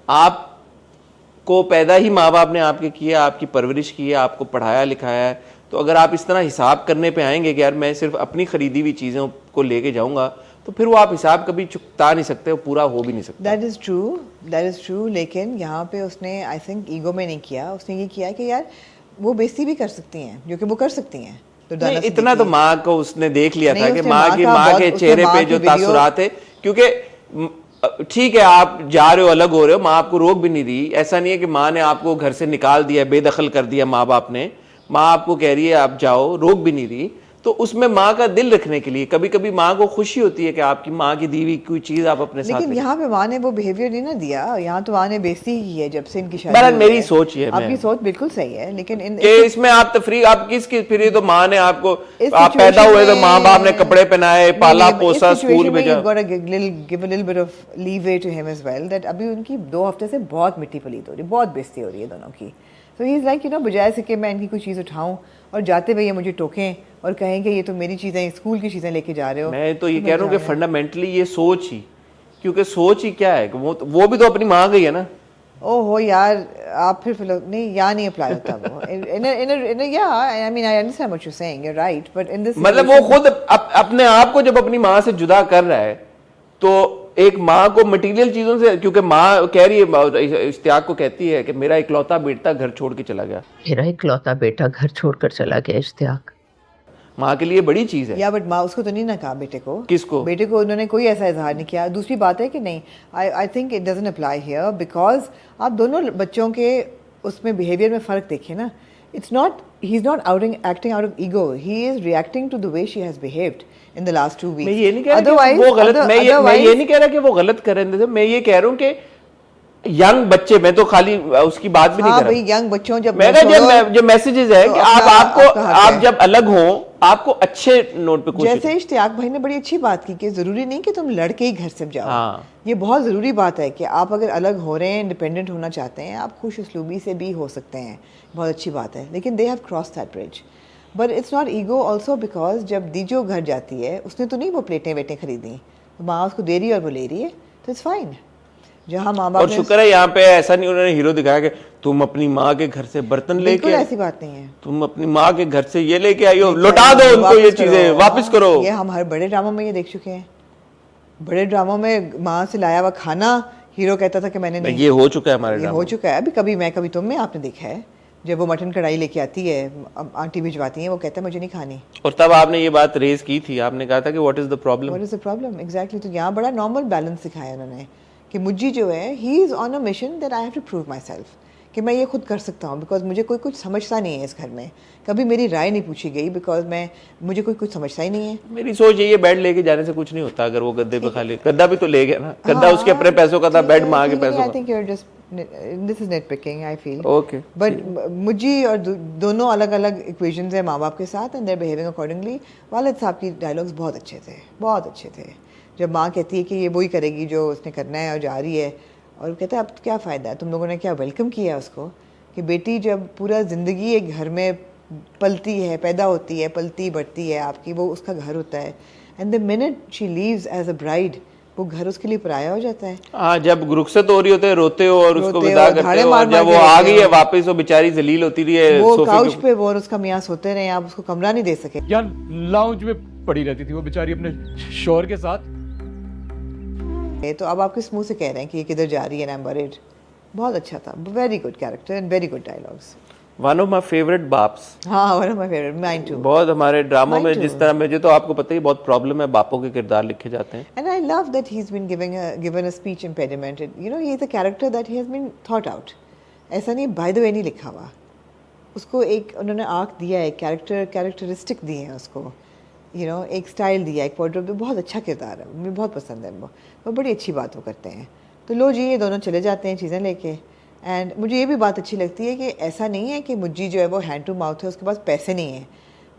आपको पैदा ही माँ बाप ने आपके किया, आपकी परवरिश की है, आपको पढ़ाया लिखाया है, तो अगर आप इस तरह हिसाब करने पे आएंगे कि यार मैं सिर्फ अपनी खरीदी हुई चीज़ों को लेके जाऊँगा, तो फिर वो आप हिसाब कभी चुकता नहीं सकते, वो पूरा हो भी नहीं सकता। दैट इज़ ट्रू, लेकिन यहाँ पे उसने आई थिंक ईगो में नहीं किया, उसने ये किया कि यार वो बेइज्जती भी कर सकती हैं, जो कि वो कर सकती हैं। तो इतना तो माँ को उसने देख लिया था कि माँ के चेहरे पे जो तासुरात है, क्योंकि ठीक है आप जा रहे हो, अलग हो रहे हो, माँ आपको रोक भी नहीं रही, ऐसा नहीं है कि माँ ने आपको घर से निकाल दिया, बेदखल कर दिया माँ बाप ने, माँ आपको कह रही है आप जाओ, रोक भी नहीं रही, तो उसमें माँ का दिल रखने के लिए कभी कभी माँ को खुशी होती है कि आपकी माँ की दी हुई कोई चीज आप अपने साथ। लेकिन यहाँ पे माँ ने वो बिहेवियर नहीं ना दिया, यहाँ तो माँ ने बेइज्जती की है जब से इनकी शादी। मेरी सोच है, आपकी सोच बिल्कुल सही है, लेकिन इसमें आप तफरीक आप किसकी, फिर तो माँ ने आपको, आप पैदा हुए तो माँ बाप ने कपड़े पहनाए, पाला पोसा, स्कूल भेजा। Give a little bit of leeway to him as well, that अभी उनकी 2 हफ्ते से बहुत मिट्टी पलीत हो रही, बहुत बेइज्जती हो रही है दोनों की। सो ही इज़ लाइक बजाय से कि मैं इनकी कोई चीज़ उठाऊं और जाते हुए ये मुझे टोकें और कहें कि ये तो मेरी चीज़ें, स्कूल की चीज़ें लेके जा रहे हो। मैं तो ये कह रहा हूँ कि फंडामेंटली ये सोच ही, क्योंकि सोच ही क्या है कि वो भी तो अपनी माँ गई है ना। ओहो यार, आप फिर नहीं, यहाँ नहीं अप्लाई होता वो। I mean I understand what you're saying, you're right, but in this मतलब वो खुद अपने आप को जब अपनी माँ से जुदा कर रहा है, तो एक माँ को मटेरियल चीजों से, क्योंकि माँ कह रही है, इश्तियाक को कहती है कि मेरा इकलौता बेटा घर छोड़ के चला गया, मेरा इकलौता बेटा घर छोड़कर चला गया। इश्तियाक माँ के लिए बड़ी चीज है। या बट माँ उसको तो नहीं ना कहा बेटे को। किसको? बेटे को उन्होंने कोई ऐसा इजहार नहीं किया। दूसरी बात है कि नहीं, I think it doesn't apply here, because आप दोनों बच्चों के उसमें बिहेवियर में फ़र्क देखिए ना। It's not, he is not acting out of ego, he is reacting to the way she has behaved in the last 2 weeks. मैं ये नहीं कह रहा कि वो गलत, मैं ये नहीं कह रहा कि वो गलत कर रहे थे, मैं ये कह रहा हूँ कि यंग बच्चे, मैं तो खाली उसकी बात भी नहीं कर रहा। भाई यंग बच्चों जो मैसेजेस है कि आप जब अलग हो, आपको अच्छे नोट पे कोशिश। जैसे इश्तियाक भाई ने बड़ी अच्छी बात की कि जरूरी नहीं कि तुम लड़के ही घर से जाओ। हाँ। ये बहुत ज़रूरी बात है कि आप अगर अलग हो रहे हैं, इंडिपेंडेंट होना चाहते हैं, आप खुश उसलूबी से भी हो सकते हैं, बहुत अच्छी बात है, लेकिन they have cross that bridge. But it's not ego also, because जब दीजो घर जाती है, उसने तो नहीं वो प्लेटें वेटें खरीदी, तो माँ उसको दे रही है और वो ले रही है, तो इट्स फाइन। जहाँ माँ बाप और शुक्र है यहाँ पे ऐसा नहीं उन्होंने हीरो दिखाया कि तुम अपनी माँ के घर से बर्तन बिल्कुल लेके, ऐसी बात नहीं है, तुम अपनी माँ के घर से ये लेके आई हो, लौटा दो उनको ये चीजें, वापस करो। ये हम हर बड़े ड्रामों में ये देख चुके हैं। बड़े ड्रामों में माँ से लाया हुआ खाना हीरो कहता था कि मैंने नहीं, ये हो चुका है हमारे ये ड्रामा हो में। चुका है। अभी कभी मैं कभी तुम में आपने देखा है, जब वो मटन कढ़ाई लेके आती है, आंटी भिजवाती है, वो कहता है मुझे नहीं खानी। और तब आपने ये बात रेज की थी, आपने कहा था कि what is the problem. What is the problem exactly. तो यहाँ बड़ा नॉर्मल बैलेंस सिखाया उन्होंने कि मुझे जो है he is on a mission that I have to prove myself, कि मैं ये खुद कर सकता हूँ, बिकॉज मुझे कोई कुछ समझता नहीं है इस घर में। कभी मेरी राय नहीं पूछी गई बिकॉज मुझे कोई कुछ समझता ही नहीं है। मेरी सोच यही है, बेड लेके जाने से कुछ नहीं होता। अगर वो गद्दे पे खाली, गद्दा भी तो ले गया ना, गद्दा उसके अपने पैसों का था, बेड माँ के पैसों आई का। Think you are just this is nitpicking I feel. Okay, but मुझी और दोनों अलग अलग इक्वेशंस है माँ बाप के साथ, एंड देयर बिहेविंग अकॉर्डिंगली। वालिद साहब की डायलॉग्स बहुत अच्छे थे, बहुत अच्छे थे। जब माँ कहती है कि ये वही करेगी जो उसने करना है और जा रही है, और वो कहता है अब क्या फ़ायदा है, तुम लोगों ने क्या वेलकम किया उसको, कि बेटी जब पूरा ज़िंदगी एक घर में पलती है, पैदा होती है, पलती बढ़ती है आपकी, वो उसका घर होता है, and the minute she leaves as a bride, वो घर उसके लिए पराया हो जाता है। हाँ, जब रुखसत हो रही होते हैं, रोते हो और उसको रोते विदा हो, करते धाड़े हो, मार और मार जब के वो आ रोते गई है हो। वापस, वो बेचारी जलील होती रही है वो सोफे काउच के पे वो और उसका मियाँ सोते रहे, आप उसको कमरा नहीं दे सके। यार लाउंज में पड़ी रहती थी वो बेचारी अपने शोहर के साथ। तो अब आप किस मुंह से कह रहे हैं कि ये किधर जा रही है, आई एम वरीड। बहुत अच्छा था, very good character and very good dialogues. One of my favourite बाप्स। हाँ, one of my favourite, mine too. बहुत हमारे ड्रामों Mine में too. जिस तरह मुझे तो आपको पता ही बहुत प्रॉब्लम है, बापों के किरदार लिखे जाते हैं। And I love that he's been given a speech impediment. You know, he is a character that he has been thought out. ऐसा नहीं by the way नहीं लिखा हुआ, उसको एक उन्होंने आर्क दिया है, कैरेक्टरिस्टिक दिए हैं उसको, you know, एक स्टाइल दिया है, एक पॉइंट ऑफ व्यू। बहुत अच्छा किरदार है, मुझे बहुत पसंद है वो बड़ी अच्छी बात वो करते हैं। तो लो जी, ये दोनों चले जाते हैं चीज़ें लेके। एंड मुझे ये भी बात अच्छी लगती है कि ऐसा नहीं है कि मुज्जी जो है वो हैंड टू माउथ है, उसके पास पैसे नहीं हैं।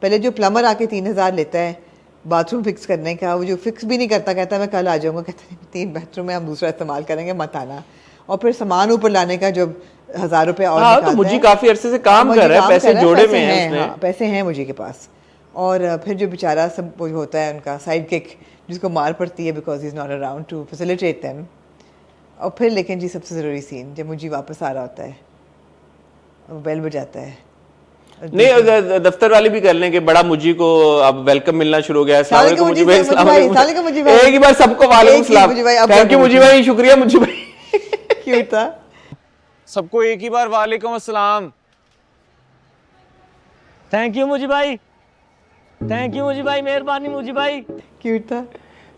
पहले जो प्लम्बर आके 3,000 लेता है बाथरूम फिक्स करने का, वो जो फिक्स भी नहीं करता, कहता है मैं कल आ जाऊँगा, कहता है 3 बाथरूम में हम दूसरा इस्तेमाल करेंगे, मत आना। और फिर सामान ऊपर लाने का जो 1,000 रुपये और हाँ, तो मुझी काफी अरसे से काम कर रहा है, पैसे जोड़े में हैं उसने। हाँ, पैसे हैं मुझी के पास। और फिर जो बेचारा सब वो होता है उनका साइड किक, जिसको मार पड़ती है because he is not around two facilitate them. और फिर लेकिन जी सबसे ज़रूरी सीन, जब मुझी वापस आ रहा होता है, वो बेल बजाता है। नहीं, दफ्तर वाले भी कर लें कि बड़ा मुझी को अब वेलकम मिलना शुरू हो गया है। अस्सलाम वालेकुम मुजी भाई, अस्सलाम वालेकुम। एक ही बार सबको वालेकुम सलाम। थैंक यू मुजी भाई, शुक्रिया मुजी भाई। क्यूट था। सबको एक ही बार वालेकुम अस्सलाम। थैंक यू मुजी भाई, थैंक यू मुजी भाई, मेहरबानी मुजी भाई। क्यूट था।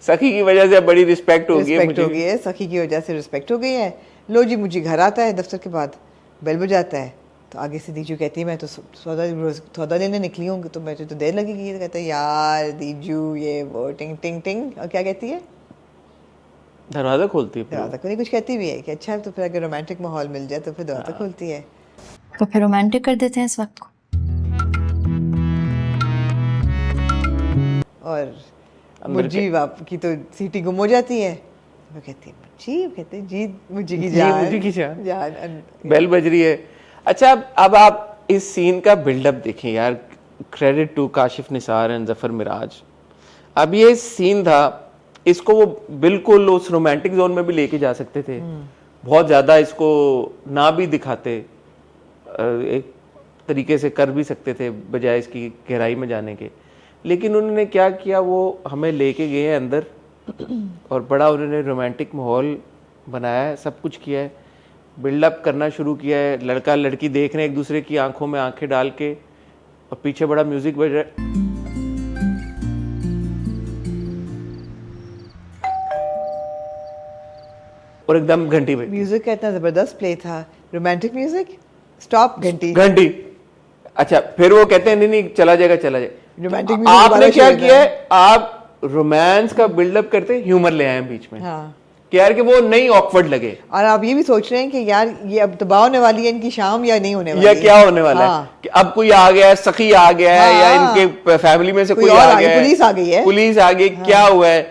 सखी की वजह से बड़ी रिस्पेक्ट हो गई है, रिस्पेक्ट हो गई है, सखी की वजह से रिस्पेक्ट हो गई है। लो जी, मुझे घर आता है दफ्तर के बाद, बेल बजाता है, तो आगे से दीजू कहती है मैं तो सौदा लेने निकली हूँ, तो मुझे तो देर लगेगी। तो कहता है यार दीजू ये वो टिंग टिंग टिंग, और क्या कहती है, दरवाजा खोलती है। दरवाजा को नहीं कुछ कहती भी है कि अच्छा तो फिर अगर रोमांटिक माहौल मिल जाए तो फिर दरवाजा खोलती है। तो फिर रोमांटिक कर देते हैं इस वक्त को। और मुझी बाप की तो सीटी गुम हो जाती है, वो कहती है मुझी, वो कहते हैं जी मुझी की जान, मुझी की जान। जान। बेल बज रही है। अच्छा, अब आप इस सीन का बिल्डअप देखें यार, credit to Kashif Nisar and Zafar Miraj. अब ये सीन था, इसको वो बिल्कुल उस रोमांटिक जोन में भी लेके जा सकते थे, बहुत ज्यादा इसको ना भी दिखाते, एक तरीके से कर भी सकते थे बजाय इसकी गहराई में जाने के। लेकिन उन्होंने क्या किया, वो हमें लेके गए हैं अंदर और बड़ा उन्होंने रोमांटिक माहौल बनाया है, सब कुछ किया है, बिल्डअप करना शुरू किया है। लड़का लड़की देख रहे हैं एक दूसरे की आंखों में आंखें डाल के, और पीछे बड़ा म्यूजिक बज रहा है। और एकदम घंटी बजी। म्यूजिक का इतना जबरदस्त प्ले था, रोमांटिक म्यूजिक, स्टॉप घंटी। घंटी। अच्छा, फिर वो कहते हैं नहीं नहीं चला जाएगा चला जाएगा। रोमांटिक म्यूजिक आपने क्या किया है, आप रोमांस का बिल्डअप करते ह्यूमर ले आए बीच में। हाँ। कि यार कि वो नहीं ऑकवर्ड लगे, और आप ये भी सोच रहे हैं कि यार ये अब तबाह होने वाली है इनकी शाम या नहीं होने वाली या है? क्या होने वाला हाँ। है कि अब कोई आ गया है, सखी आ गया है, हाँ। या इनके फैमिली में से कोई और आ गया है, पुलिस आ गई है, पुलिस आ गई, क्या हुआ है।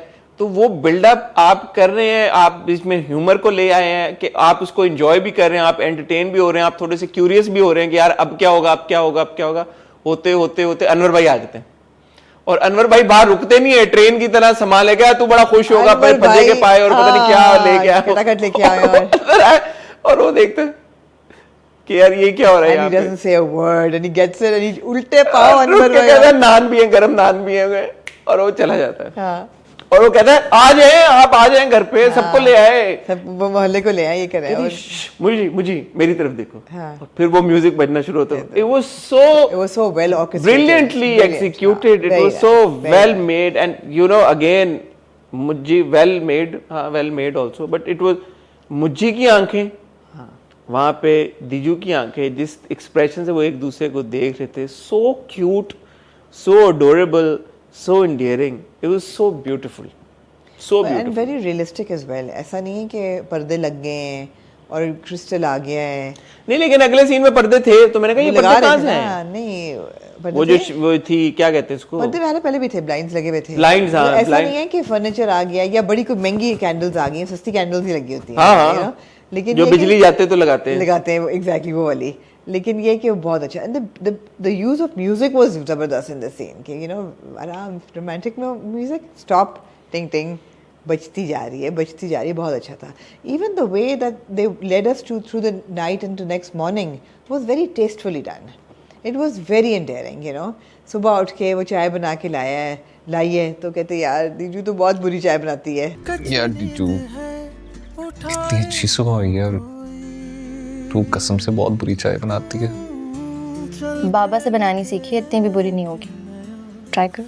तो वो बिल्डअप आप कर रहे हैं, आप इसमें ह्यूमर को ले आए हैं कि आप उसको एंजॉय भी कर रहे हैं, आप एंटरटेन भी हो रहे हैं, आप थोड़े से क्यूरियस भी हो रहे हैं कि यार अब क्या होगा, अब क्या होगा, अब क्या होगा। होते होते होते अनवर भाई आ जाते हैं और अनवर भाई बाहर रुकते नहीं है, ट्रेन की तरह संभाले गया, तू बड़ा खुश होगा अनवर पंजे के भाई, पाए और पता नहीं क्या लेके आया, खटाखट लेके आया और वो देखते हैं कि यार ये क्या हो रहा है यहाँ and he पे। doesn't say a word and he gets it and he उल्टे पाव रुक अनवर के भाई कहता है नान भी है, गरम नान भी है, और वो चला जाता है। हाँ और वो कहता है आ जाए, आप आ जाए घर पे, सबको ले आए, सब वो मोहल्ले को ले आए, ये कर रहे हैं और मुझे मुझे मेरी तरफ देखो। हाँ। और फिर वो म्यूजिक बजना शुरू होता है। It was so well orchestrated, brilliantly executed. It was so well made, and you know again मुज्जी well made, हाँ well made also, but it was मुज्जी की आंखें, वहाँ पे दीजू की आंखें, जिस एक्सप्रेशन से वो एक दूसरे को देख रहे थे, so cute, so adorable, so endearing. It was so beautiful, so and beautiful. very realistic as well. ऐसा नहीं है कि पर्दे लग गए हैं और क्रिस्टल आ गया है। नहीं, लेकिन अगले सीन में पर्दे थे, तो मैंने कहा ये लगा पर्दे रहे कहाँ थे से ना, हैं? नहीं पर्दे वो जो थे। वो थी, क्या कहते हैं इसको? पर्दे पहले भी थे, ब्लाइंड्स लगे हुए थे। Blinds, हाँ, ऐसा blind- नहीं है कि फर्नीचर आ गया या बड़ी कोई महंगी कैंडल्स आ गई हैं, सस्ती कैंडल्स ही लगी होती हैं। हाँ, you हाँ। know? लेकिन जो ये बिजली कि- जाते तो लगाते हैं। लगाते हैं, एग्जैक्टली वो वाली। लेकिन ये कि वो बहुत अच्छा, and the use of music was जबरदस्त इन द सीन कि यू नो आराम रोमांटिक म्यूजिक, स्टॉप टिंग टिंग बजती जा रही है, बहुत अच्छा था। Even the way that they led us through the night and to next morning was very tastefully done. It was very endearing, you know. सुबह उठ के वो चाय बना के लाइए तो कहते यार दीजू तो बहुत बुरी चाय बनाती है। यार दीजू कितनी अच्छी सुबह हुई है, और तू कसम से बहुत बुरी चाय बनाती है। बाबा से बनानी सीखी, इतनी भी बुरी नहीं होगी, ट्राई करो।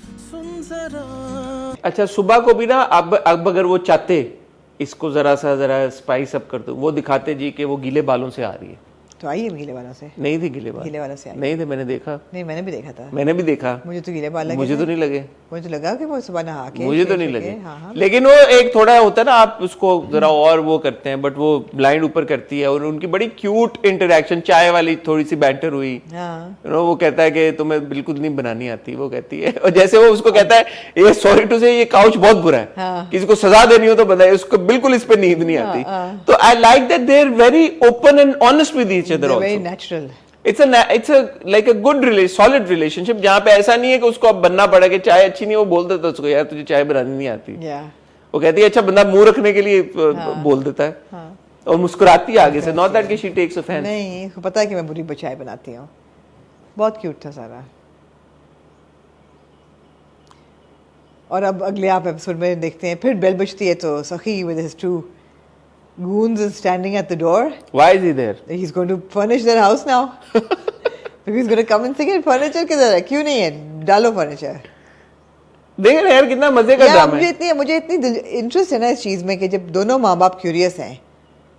अच्छा, सुबह को भी ना अब अगर वो चाहते इसको जरा स्पाइस अप कर दो, वो दिखाते जी कि वो गीले बालों से आ रही है। तो आइए गीले वालों से। नहीं थे गीले बाल, गीले वालों से आई। नहीं थे, मैंने देखा। नहीं, मैंने भी देखा था। मैंने भी देखा। मुझे तो गीले बाल लगे मुझे थे। तो नहीं लगे। मुझे तो लगा कि वो सुबह नहा के मुझे तो फ्रेश नहीं होके, लगे। हाँ, लेकिन वो एक थोड़ा होता है ना, आप उसको जरा और वो करते हैं, बट वो ब्लाइंड ऊपर करती है, और उनकी बड़ी क्यूट इंटरेक्शन, चाय वाली थोड़ी सी बैंटर हुई। हाँ। You know, वो कहता है कि तुम्हें बिल्कुल नहीं बनानी आती, वो कहती है, और जैसे वो उसको कहता है ये सॉरी टू से ये काउच बहुत बुरा है, हाँ। किसी को सजा देनी हो तो बताइए, उसको बिल्कुल इस पे नींद नहीं आती। तो I like that they are very open and honest with each other very also. Natural. It's a like a good solid relationship, जहाँ पे ऐसा नहीं है कि उसको अब बनना पड़ा कि चाय अच्छी नहीं, वो बोल देता उसको यार तुझे चाय बनानी नहीं आती। वो कहती है अच्छा, बंदा मुंह रखने के लिए बोल देता है, और मुस्कुराती है आगे से, नॉट दैट कि शी टेक्स ऑफेंस। नहीं, उसको पता है कि मैं बुरी चाय बनाती हूँ। बहुत क्यूट था सारा। और अब अगले आप एपिसोड में देखते हैं, फिर बेल बजती है तो Sakhi with his two goons is standing at the door. Why is he there? He's going to furnish their house now. He's going to come and say furniture किधर है, क्यों नहीं है, डालो furniture. देख रहे यार कितना मजे का ड्रामा है। मुझे इतनी इंटरेस्ट है ना इस चीज़ में कि जब दोनों माँ बाप क्यूरियस हैं,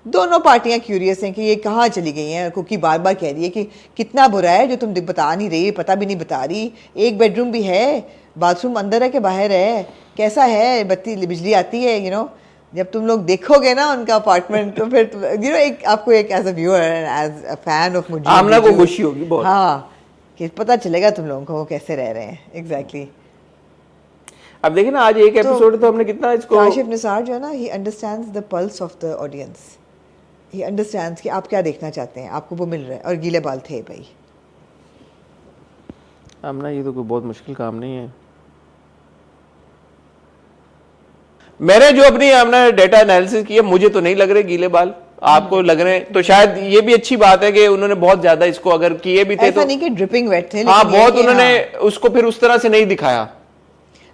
दोनों पार्टियां क्यूरियस हैं कि ये कहाँ चली गई हैं। कुकी बार बार कह रही है कि कितना बुरा है जो तुम बता नहीं रही, पता भी नहीं बता रही, एक बेडरूम भी है, बाथरूम अंदर है कि बाहर है, कैसा है, बत्ती बिजली आती है, यू नो। जब तुम लोग देखोगे ना उनका अपार्टमेंट तो फिर यू नो एक आपको एक as a viewer as a fan of मुझे आमना को खुशी होगी बहुत। हाँ, कि पता चलेगा तुम लोगों को वो कैसे रह रहे हैं। एग्जैक्टली। अब देखिए ना, आज एक एपिसोड तो हमने कितना इसको, काशिफ निसार जो है ना, he understands the pulse of the audience, he understands कि आप क्या देखना चाहते हैं, आपको वो मिल रहा है। और गीले बाल थे भाई। आमना ये तो कोई बहुत मुश्किल काम नहीं है। मैंने जो अपनी आमना डेटा एनालिसिस किया, मुझे तो नहीं लग रहे गीले बाल, आपको लग रहे हैं, तो शायद ये भी अच्छी बात है कि उन्होंने बहुत ज्यादा इसको अगर किए भी थे ऐसा तो नहीं कि ड्रिपिंग वेट थे, हाँ, लेकिन बहुत ये कि उन्होंने हाँ, उसको फिर उस तरह से नहीं दिखाया।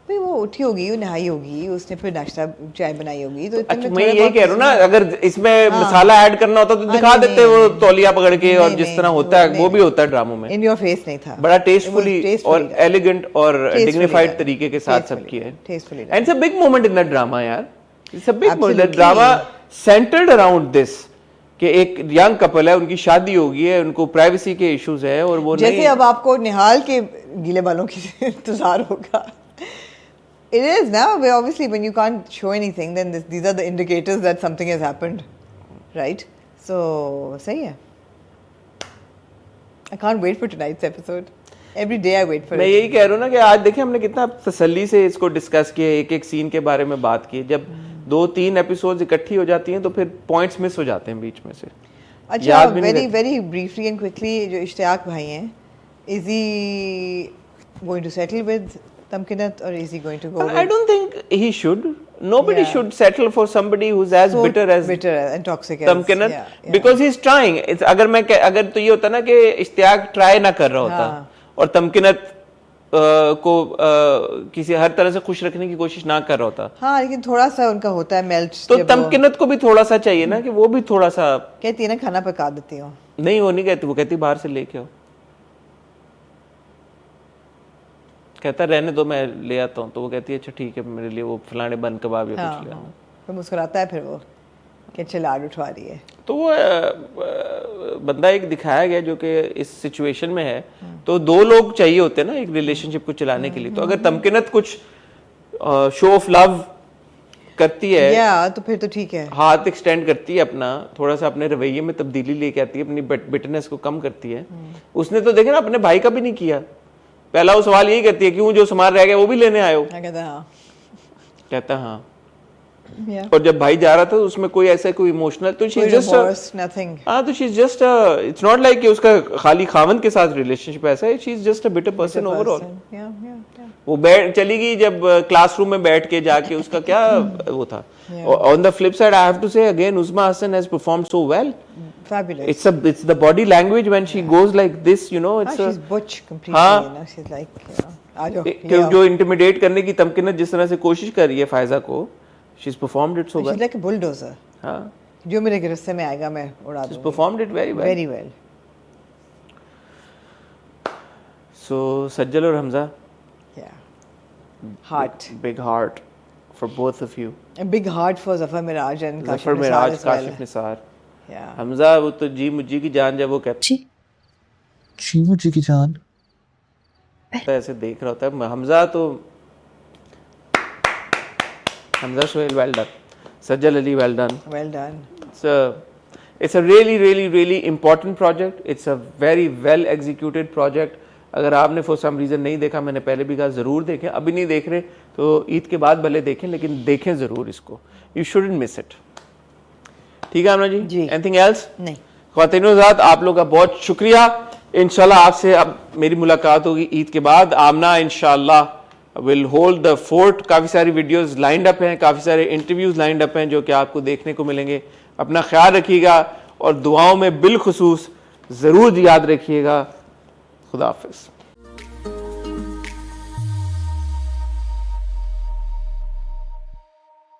भाई वो उठी होगी, वो नहाई होगी, उसने फिर नाश्ता चाय बनाई होगी, तो अच्छा, मैं ये कह रहा हूँ ना, अगर इसमें मसाला ऐड करना होता तो दिखा देते वो तौलिया पकड़ के, और जिस तरह होता है वो भी होता है ड्रामों में। इन योर फेस नहीं था, बड़ा टेस्टफुली और एलिगेंट और डिग्निफाइड तरीके के साथ सब किया है। And it's a big moment in that drama यार, it's a big moment. That drama centred around this कि एक यंग कपल है, उनकी शादी हो गई है, उनको प्राइवेसी के इश्यूज है, और वो जैसे अब आपको निहाल के गीले बालों की इंतजार होगा। It is now, obviously when you can't show anything, then these are the indicators that something has happened, right? So सही है। I can't wait for tonight's episode. Every day I wait for मैं it. यही कह रहा हूँ ना कि आज देखिए हमने कितना तसल्ली से इसको डिस्कस किया, एक एक सीन के बारे में बात की। जब 2-3 एपिसोड्स इकट्ठी हो जाती हैं तो फिर पॉइंट्स मिस हो जाते हैं बीच में से। अच्छा, very briefly and quickly, जो इश्तियाक भाई हैं, is he going to settle with Tamkinat, or is he going to go? I don't think he should. Nobody Yeah. should settle for somebody who's as So bitter as and toxic as Tamkinat, yeah. because he's trying. अगर तो ये होता ना कि Ishtiyaq try ना कर रहा होता हाँ. और तमकिनत को किसी हर तरह से खुश रखने की कोशिश ना कर रहा होता, हाँ, लेकिन थोड़ा सा उनका होता है मेल्ट। तो तमकिनत को भी थोड़ा सा चाहिए ना कि वो भी थोड़ा सा कहती है ना खाना पका देती हूँ। नहीं, वो नहीं कहती, वो कहती बाहर से लेके आओ, कहता रहने दो मैं ले आता हूँ, तो वो कहती है अच्छा ठीक है मेरे लिए वो फलाने बन कबाब या कुछ ले आना। तो मुस्कुराता है फिर वो कि अच्छा लाड उठवा रही है। तो वो बंदा एक दिखाया गया जो कि इस सिचुएशन में है, तो दो लोग चाहिए होते हैं ना एक रिलेशनशिप को चलाने के लिए। तो अगर तमकिनत कुछ शो ऑफ लव करती है या तो फिर तो ठीक है, हाथ एक्सटेंड करती है अपना, थोड़ा सा अपने रवैये में तब्दीली लेके आती है, अपनी बिटरनेस को कम करती है। उसने तो देखे ना अपने भाई का भी नहीं किया। पहला वो सवाल यही करती है क्यों जो सामान रह गया वो भी लेने आए हो, कहता हाँ। और जब भाई जा रहा था तो उसमें कोई ऐसा कोई इमोशनल, तो शी जस्ट नथिंग। हाँ, तो she just it's not like कि उसका खाली खावन के साथ रिलेशनशिप ऐसा है, she is just a bitter person overall. वो चली गई जब क्लासरूम में बैठ के जाके उसका क्या वो था। On the flip side I have to say again Usma Hasan has performed so well. Fabulous. It's the body language when she goes like this, you know. It's she's butch completely. हाँ, you know, she's like, you कि जो intimidate करने की तमकिनत जिस तरह से कोशिश कर रही है फायजा को, she's performed it so well. She's like a bulldozer. हाँ, जो मेरे गिरफ्ते में आएगा मैं उड़ा दूँगी. she's performed it very well. Very well. So सज्जल और Hamza. Yeah. Heart. Big heart for both of you. A big heart for Zafar Miraj and Zafar Kashif Nisar Miraj, as well. Kashif Nisar. Yeah. Hamza वो तो जी मुझी की जान जब वो कहता जी मुझी की जान ऐसे देख रहा होता है हमजा, तो Hamza Sohail well done, Sajal Ali well done. Well done. It's a really really really important project. It's a very well executed project. अगर आपने for some reason नहीं देखा, मैंने पहले भी कहा ज़रूर देखें, अभी नहीं देख रहे तो ईद के बाद भले देखें, लेकिन देखें ज़रूर इसको. You shouldn't miss it. ठीक है आमना जी? Anything else? नहीं. ख्वातीन-ओ-ज़ात, आप लोग का बहुत शुक्रिया. इंशाल्लाह आपसे अब मेरी मुलाकात होगी ईद के बाद. आमना इंशाल्लाह विल होल्ड द फोर्ट. काफ़ी सारी वीडियोस लाइंड अप हैं, काफ़ी सारे इंटरव्यूज लाइंड अप हैं जो कि आपको देखने को मिलेंगे. अपना ख्याल रखिएगा और दुआओं में बिलखुसूस ज़रूर याद रखिएगा. खुदा हाफ़िज़.